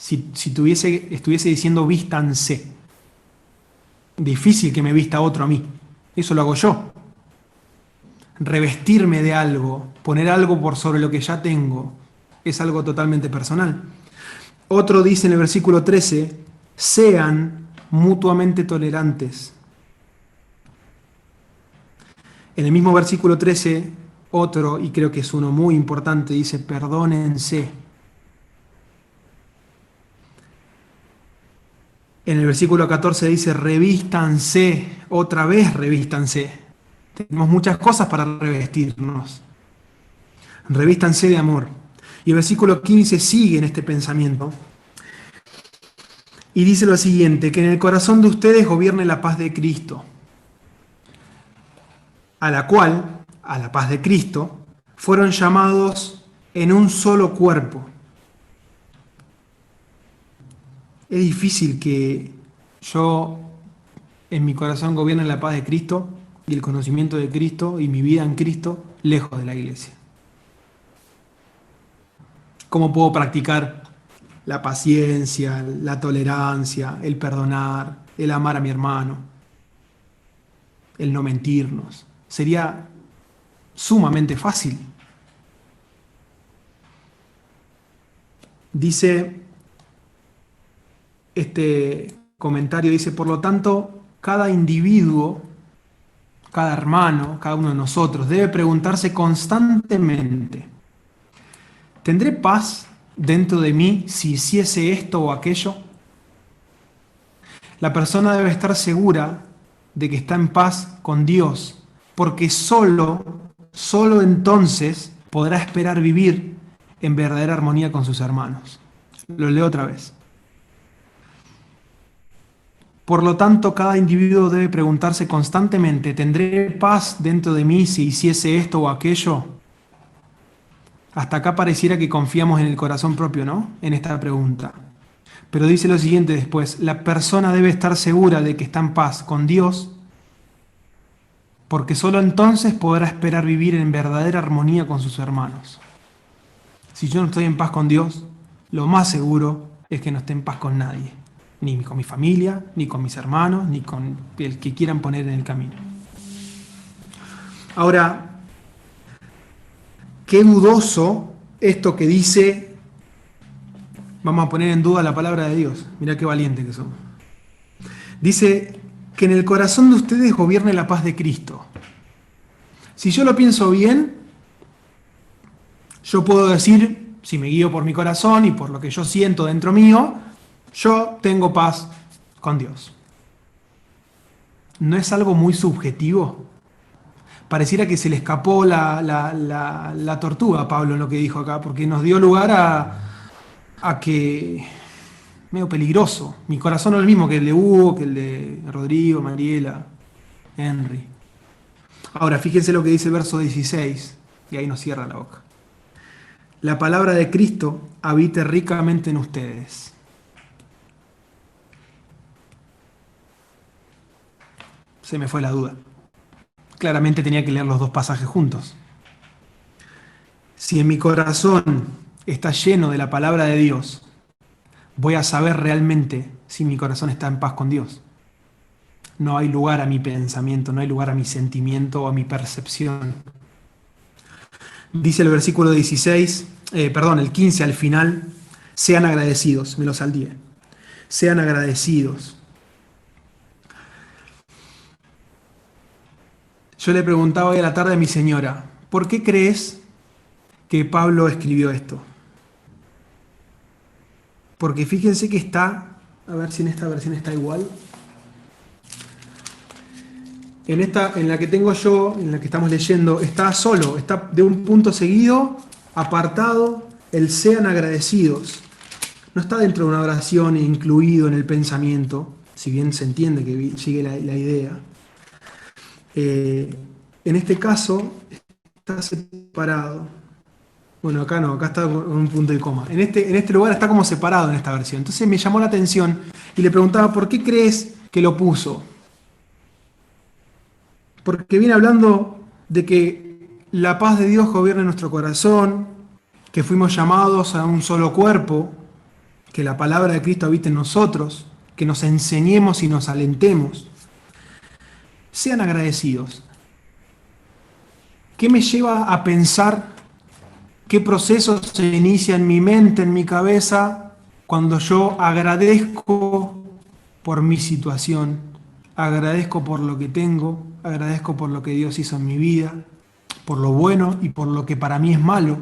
si estuviese diciendo vístanse. Difícil que me vista otro a mí. Eso lo hago yo. Revestirme de algo, poner algo por sobre lo que ya tengo, es algo totalmente personal. Otro dice en el versículo 13, sean mutuamente tolerantes. En el mismo versículo 13, otro, y creo que es uno muy importante, dice, perdónense. En el versículo 14 dice, revístanse, otra vez revístanse. Tenemos muchas cosas para revestirnos. Revístanse de amor. Y el versículo 15 sigue en este pensamiento. Y dice lo siguiente, que en el corazón de ustedes gobierne la paz de Cristo, a la cual, a la paz de Cristo, fueron llamados en un solo cuerpo. Es difícil que yo en mi corazón gobierne la paz de Cristo y el conocimiento de Cristo y mi vida en Cristo lejos de la iglesia. ¿Cómo puedo practicar la paciencia, la tolerancia, el perdonar, el amar a mi hermano, el no mentirnos? Sería sumamente fácil. Dice este comentario, dice, por lo tanto, cada individuo, cada hermano, cada uno de nosotros debe preguntarse constantemente, ¿tendré paz dentro de mí si hiciese esto o aquello? La persona debe estar segura de que está en paz con Dios, porque solo entonces podrá esperar vivir en verdadera armonía con sus hermanos. Lo leo otra vez. Por lo tanto, cada individuo debe preguntarse constantemente, ¿tendré paz dentro de mí si hiciese esto o aquello? Hasta acá pareciera que confiamos en el corazón propio, ¿no? En esta pregunta. Pero dice lo siguiente después, la persona debe estar segura de que está en paz con Dios, porque solo entonces podrá esperar vivir en verdadera armonía con sus hermanos. Si yo no estoy en paz con Dios, lo más seguro es que no esté en paz con nadie. Ni con mi familia, ni con mis hermanos, ni con el que quieran poner en el camino. Ahora, qué dudoso esto que dice, vamos a poner en duda la palabra de Dios. Mirá qué valiente que somos. Dice que en el corazón de ustedes gobierne la paz de Cristo. Si yo lo pienso bien, yo puedo decir, si me guío por mi corazón y por lo que yo siento dentro mío, yo tengo paz con Dios. ¿No es algo muy subjetivo? Pareciera que se le escapó la tortuga a Pablo en lo que dijo acá, porque nos dio lugar a que, medio peligroso. Mi corazón no es el mismo que el de Hugo, que el de Rodrigo, Mariela, Henry. Ahora, fíjense lo que dice el verso 16, y ahí nos cierra la boca. La palabra de Cristo habite ricamente en ustedes. Se me fue la duda. Claramente tenía que leer los dos pasajes juntos. Si en mi corazón está lleno de la palabra de Dios, voy a saber realmente si mi corazón está en paz con Dios. No hay lugar a mi pensamiento, no hay lugar a mi sentimiento o a mi percepción. Dice el versículo el 15 al final, sean agradecidos, me lo salteé. Sean agradecidos. Yo le preguntaba hoy a la tarde a mi señora, ¿por qué crees que Pablo escribió esto? Porque fíjense que está, a ver si en esta versión está igual. En la que tengo yo, en la que estamos leyendo, está solo, está de un punto seguido, apartado, el sean agradecidos. No está dentro de una oración incluido en el pensamiento, si bien se entiende que sigue la idea. En este caso está separado. Bueno, acá no, acá está con un punto y coma. En este lugar está como separado en esta versión. Entonces me llamó la atención y le preguntaba, ¿por qué crees que lo puso? Porque viene hablando de que la paz de Dios gobierne nuestro corazón, que fuimos llamados a un solo cuerpo, que la palabra de Cristo habite en nosotros, que nos enseñemos y nos alentemos. Sean agradecidos. ¿Qué me lleva a pensar qué proceso se inicia en mi mente, en mi cabeza, cuando yo agradezco por mi situación, agradezco por lo que tengo, agradezco por lo que Dios hizo en mi vida, por lo bueno y por lo que para mí es malo?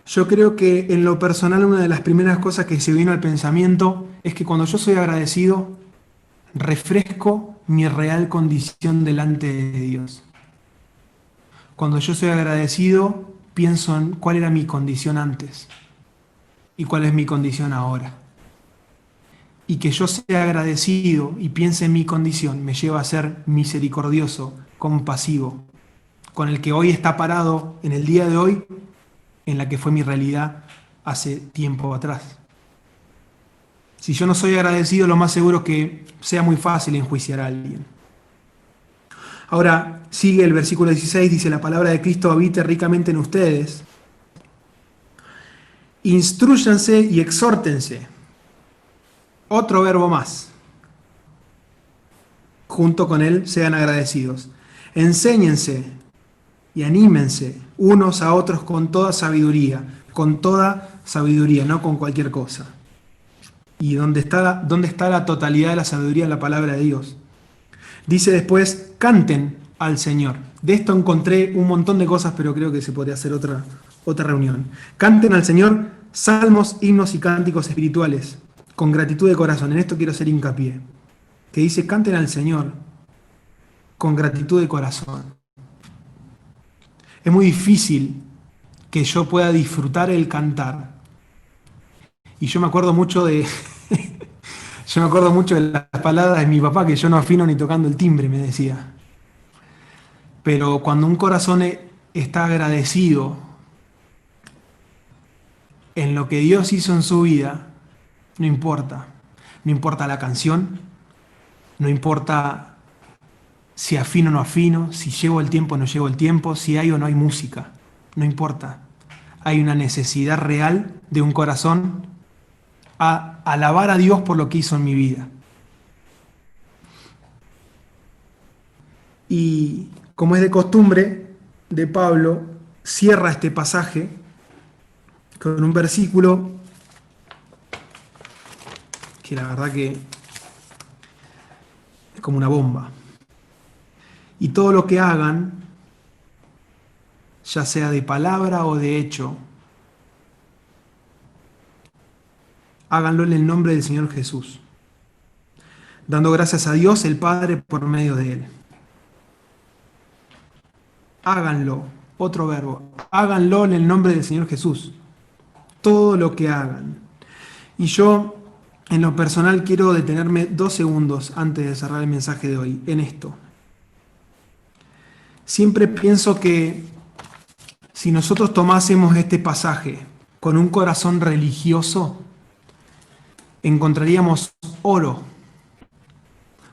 Yo creo que en lo personal una de las primeras cosas que se vino al pensamiento es que cuando yo soy agradecido, refresco mi real condición delante de Dios. Cuando yo soy agradecido, pienso en cuál era mi condición antes y cuál es mi condición ahora. Y que yo sea agradecido y piense en mi condición me lleva a ser misericordioso, compasivo, con el que hoy está parado en el día de hoy, en la que fue mi realidad hace tiempo atrás. Si yo no soy agradecido, lo más seguro es que sea muy fácil enjuiciar a alguien. Ahora, sigue el versículo 16, dice: la palabra de Cristo habite ricamente en ustedes. Instrúyanse y exhórtense. Otro verbo más. Junto con él, sean agradecidos. Enséñense y anímense unos a otros con toda sabiduría, no con cualquier cosa. ¿Y dónde está la totalidad de la sabiduría en la palabra de Dios? Dice después: canten al Señor. De esto encontré un montón de cosas, pero creo que se podría hacer otra reunión. Canten al Señor salmos, himnos y cánticos espirituales, con gratitud de corazón. En esto quiero hacer hincapié. Que dice: canten al Señor con gratitud de corazón. Es muy difícil que yo pueda disfrutar el cantar. Y yo me acuerdo mucho de las palabras de mi papá, que yo no afino ni tocando el timbre, me decía. Pero cuando un corazón está agradecido en lo que Dios hizo en su vida, no importa. No importa la canción, no importa si afino o no afino, si llevo el tiempo o no llevo el tiempo, si hay o no hay música. No importa. Hay una necesidad real de un corazón a alabar a Dios por lo que hizo en mi vida. Y como es de costumbre de Pablo, cierra este pasaje con un versículo que la verdad que es como una bomba. Y todo lo que hagan, ya sea de palabra o de hecho, háganlo en el nombre del Señor Jesús, dando gracias a Dios el Padre por medio de Él. Háganlo, otro verbo, háganlo en el nombre del Señor Jesús. Todo lo que hagan. Y yo, en lo personal, quiero detenerme 2 segundos antes de cerrar el mensaje de hoy, en esto. Siempre pienso que si nosotros tomásemos este pasaje con un corazón religioso, encontraríamos oro,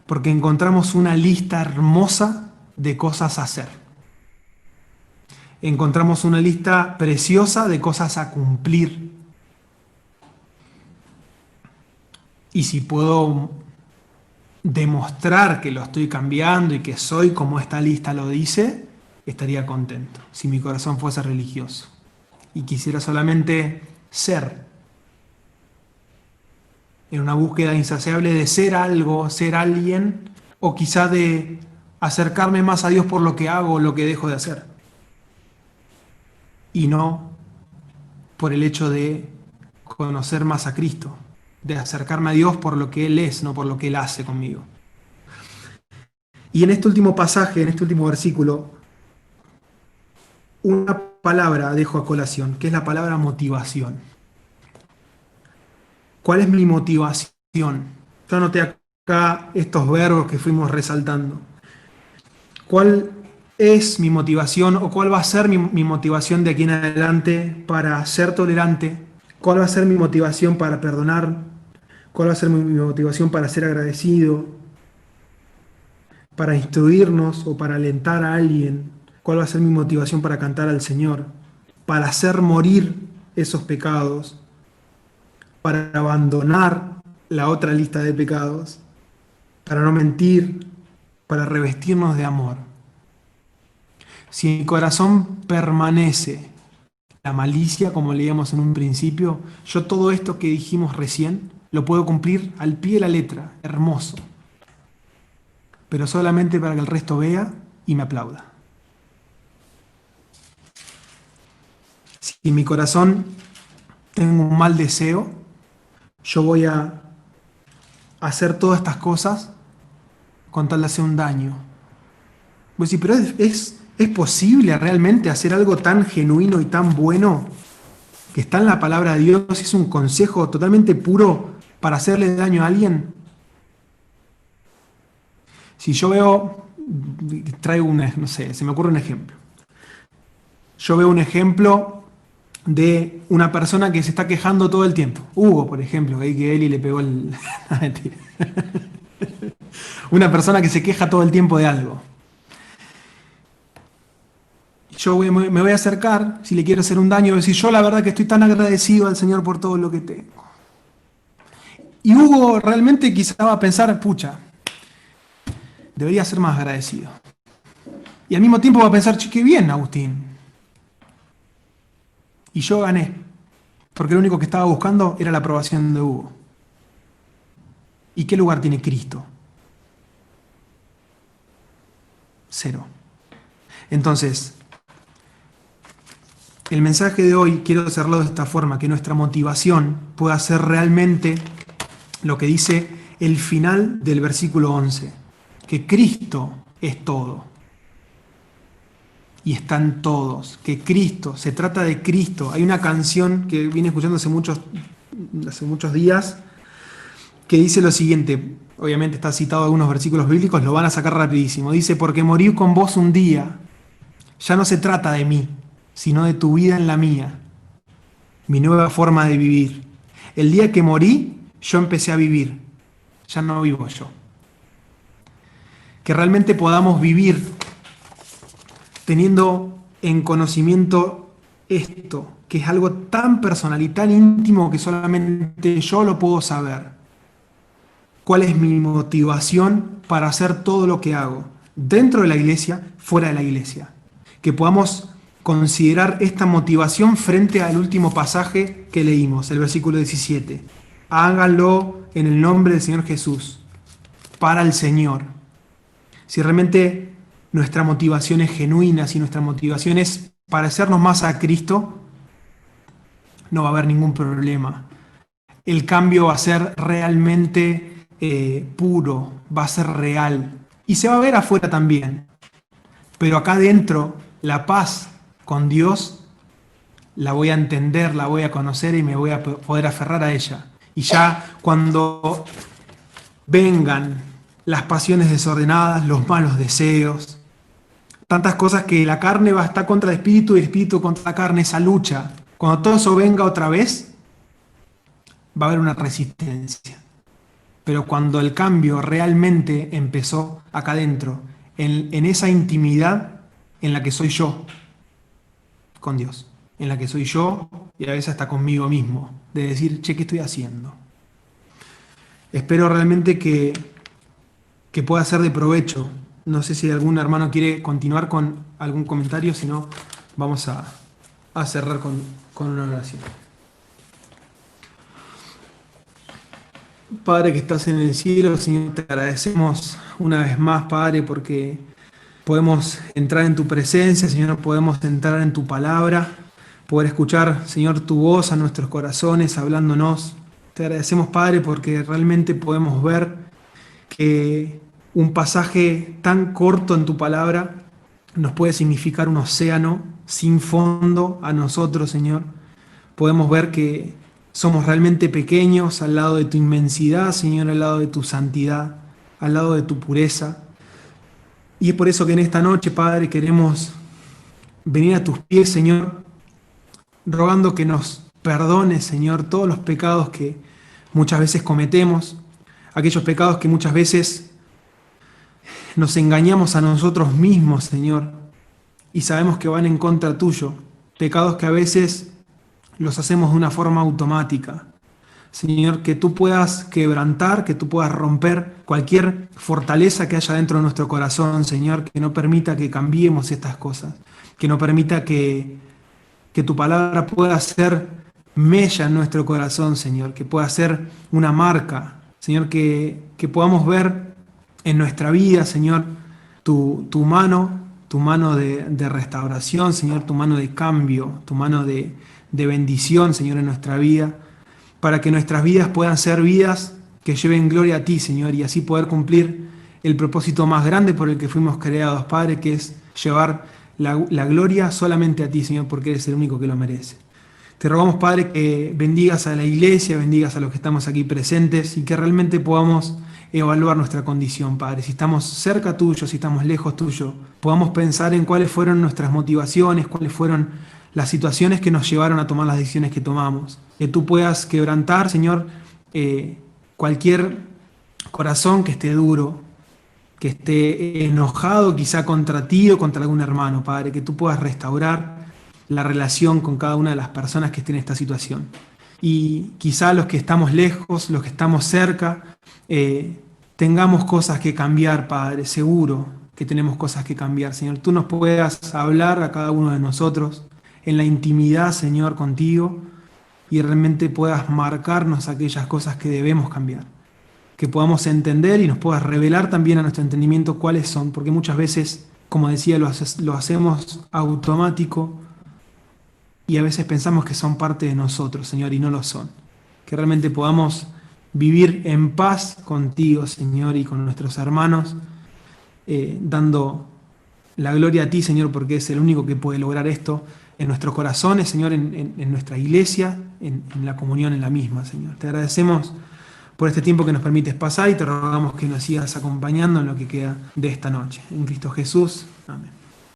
porque encontramos una lista hermosa de cosas a hacer. Encontramos una lista preciosa de cosas a cumplir. Y si puedo demostrar que lo estoy cambiando y que soy como esta lista lo dice, estaría contento, si mi corazón fuese religioso y quisiera solamente ser, en una búsqueda insaciable de ser algo, ser alguien, o quizá de acercarme más a Dios por lo que hago o lo que dejo de hacer, y no por el hecho de conocer más a Cristo, de acercarme a Dios por lo que Él es, no por lo que Él hace conmigo. Y en este último pasaje, en este último versículo, una palabra dejo a colación, que es la palabra motivación. ¿Cuál es mi motivación? Yo anoté acá estos verbos que fuimos resaltando. ¿Cuál es mi motivación o cuál va a ser mi motivación de aquí en adelante para ser tolerante? ¿Cuál va a ser mi motivación para perdonar? ¿Cuál va a ser mi motivación para ser agradecido? ¿Para instruirnos o para alentar a alguien? ¿Cuál va a ser mi motivación para cantar al Señor? ¿Para hacer morir esos pecados, para abandonar la otra lista de pecados, para no mentir, para revestirnos de amor. Si en mi corazón permanece la malicia, como leíamos en un principio, yo todo esto que dijimos recién lo puedo cumplir al pie de la letra, hermoso, pero solamente para que el resto vea y me aplauda. Si en mi corazón tengo un mal deseo, yo voy a hacer todas estas cosas con tal de hacer un daño. Pues sí, pero ¿es posible realmente hacer algo tan genuino y tan bueno que está en la palabra de Dios? ¿Es un consejo totalmente puro para hacerle daño a alguien? Si yo veo, traigo no sé, se me ocurre un ejemplo. Yo veo un ejemplo de una persona que se está quejando todo el tiempo. Hugo, por ejemplo, ahí que Eli le pegó el... Una persona que se queja todo el tiempo de algo. Yo me voy a acercar, si le quiero hacer un daño, voy a decir, yo la verdad que estoy tan agradecido al Señor por todo lo que tengo. Y Hugo realmente quizá va a pensar, pucha, debería ser más agradecido. Y al mismo tiempo va a pensar, che, qué bien, Agustín. Y yo gané, porque lo único que estaba buscando era la aprobación de Hugo. ¿Y qué lugar tiene Cristo? 0. Entonces, el mensaje de hoy quiero hacerlo de esta forma, que nuestra motivación pueda ser realmente lo que dice el final del versículo 11, que Cristo es todo. Y están todos, que Cristo, se trata de Cristo. Hay una canción que vine escuchando hace muchos días que dice lo siguiente, obviamente está citado algunos versículos bíblicos, lo van a sacar rapidísimo. Dice, porque morí con vos un día, ya no se trata de mí, sino de tu vida en la mía, mi nueva forma de vivir. El día que morí, yo empecé a vivir, ya no vivo yo. Que realmente podamos vivir teniendo en conocimiento esto, que es algo tan personal y tan íntimo que solamente yo lo puedo saber. ¿Cuál es mi motivación para hacer todo lo que hago? Dentro de la iglesia, fuera de la iglesia. Que podamos considerar esta motivación frente al último pasaje que leímos, el versículo 17. Háganlo en el nombre del Señor Jesús, para el Señor. Si realmente nuestra motivación es genuina, si nuestra motivación es parecernos más a Cristo, no va a haber ningún problema. El cambio va a ser realmente puro, va a ser real. Y se va a ver afuera también. Pero acá adentro, la paz con Dios, la voy a entender, la voy a conocer y me voy a poder aferrar a ella. Y ya cuando vengan las pasiones desordenadas, los malos deseos, tantas cosas que la carne va a estar contra el espíritu y el espíritu contra la carne, esa lucha, cuando todo eso venga otra vez, va a haber una resistencia. Pero cuando el cambio realmente empezó acá adentro, en esa intimidad en la que soy yo con Dios, en la que soy yo y a veces hasta conmigo mismo, de decir, che, ¿qué estoy haciendo? Espero realmente que pueda ser de provecho. No sé si algún hermano quiere continuar con algún comentario, si no, vamos a cerrar con una oración. Padre que estás en el cielo, Señor, te agradecemos una vez más, Padre, porque podemos entrar en tu presencia, Señor, podemos entrar en tu palabra, poder escuchar, Señor, tu voz a nuestros corazones, hablándonos. Te agradecemos, Padre, porque realmente podemos ver que un pasaje tan corto en tu palabra nos puede significar un océano sin fondo a nosotros, Señor. Podemos ver que somos realmente pequeños al lado de tu inmensidad, Señor, al lado de tu santidad, al lado de tu pureza. Y es por eso que en esta noche, Padre, queremos venir a tus pies, Señor, rogando que nos perdones, Señor, todos los pecados que muchas veces cometemos, aquellos pecados que muchas veces nos engañamos a nosotros mismos, Señor, y sabemos que van en contra tuyo, pecados que a veces los hacemos de una forma automática. Señor, que tú puedas quebrantar, que tú puedas romper cualquier fortaleza que haya dentro de nuestro corazón, Señor, que no permita que cambiemos estas cosas, que no permita que tu palabra pueda ser mella en nuestro corazón, Señor, que pueda ser una marca, Señor, que podamos ver en nuestra vida, Señor, tu mano de restauración, Señor, tu mano de cambio, tu mano de bendición, Señor, en nuestra vida, para que nuestras vidas puedan ser vidas que lleven gloria a ti, Señor, y así poder cumplir el propósito más grande por el que fuimos creados, Padre, que es llevar la gloria solamente a ti, Señor, porque eres el único que lo merece. Te rogamos, Padre, que bendigas a la iglesia, bendigas a los que estamos aquí presentes y que realmente podamos evaluar nuestra condición, Padre. Si estamos cerca tuyo, si estamos lejos tuyo, podamos pensar en cuáles fueron nuestras motivaciones, cuáles fueron las situaciones que nos llevaron a tomar las decisiones que tomamos. Que tú puedas quebrantar, Señor, cualquier corazón que esté duro, que esté enojado quizá contra ti o contra algún hermano, Padre. Que tú puedas restaurar la relación con cada una de las personas que estén en esta situación. Y quizá los que estamos lejos, los que estamos cerca, tengamos cosas que cambiar, Padre. Seguro que tenemos cosas que cambiar, Señor. Tú nos puedas hablar a cada uno de nosotros en la intimidad, Señor, contigo, y realmente puedas marcarnos aquellas cosas que debemos cambiar, que podamos entender y nos puedas revelar también a nuestro entendimiento cuáles son, porque muchas veces, como decía, lo hacemos automático y a veces pensamos que son parte de nosotros, Señor, y no lo son. Que realmente podamos vivir en paz contigo, Señor, y con nuestros hermanos, dando la gloria a ti, Señor, porque es el único que puede lograr esto en nuestros corazones, Señor, en nuestra iglesia, en la comunión en la misma, Señor. Te agradecemos por este tiempo que nos permites pasar y te rogamos que nos sigas acompañando en lo que queda de esta noche. En Cristo Jesús. Amén.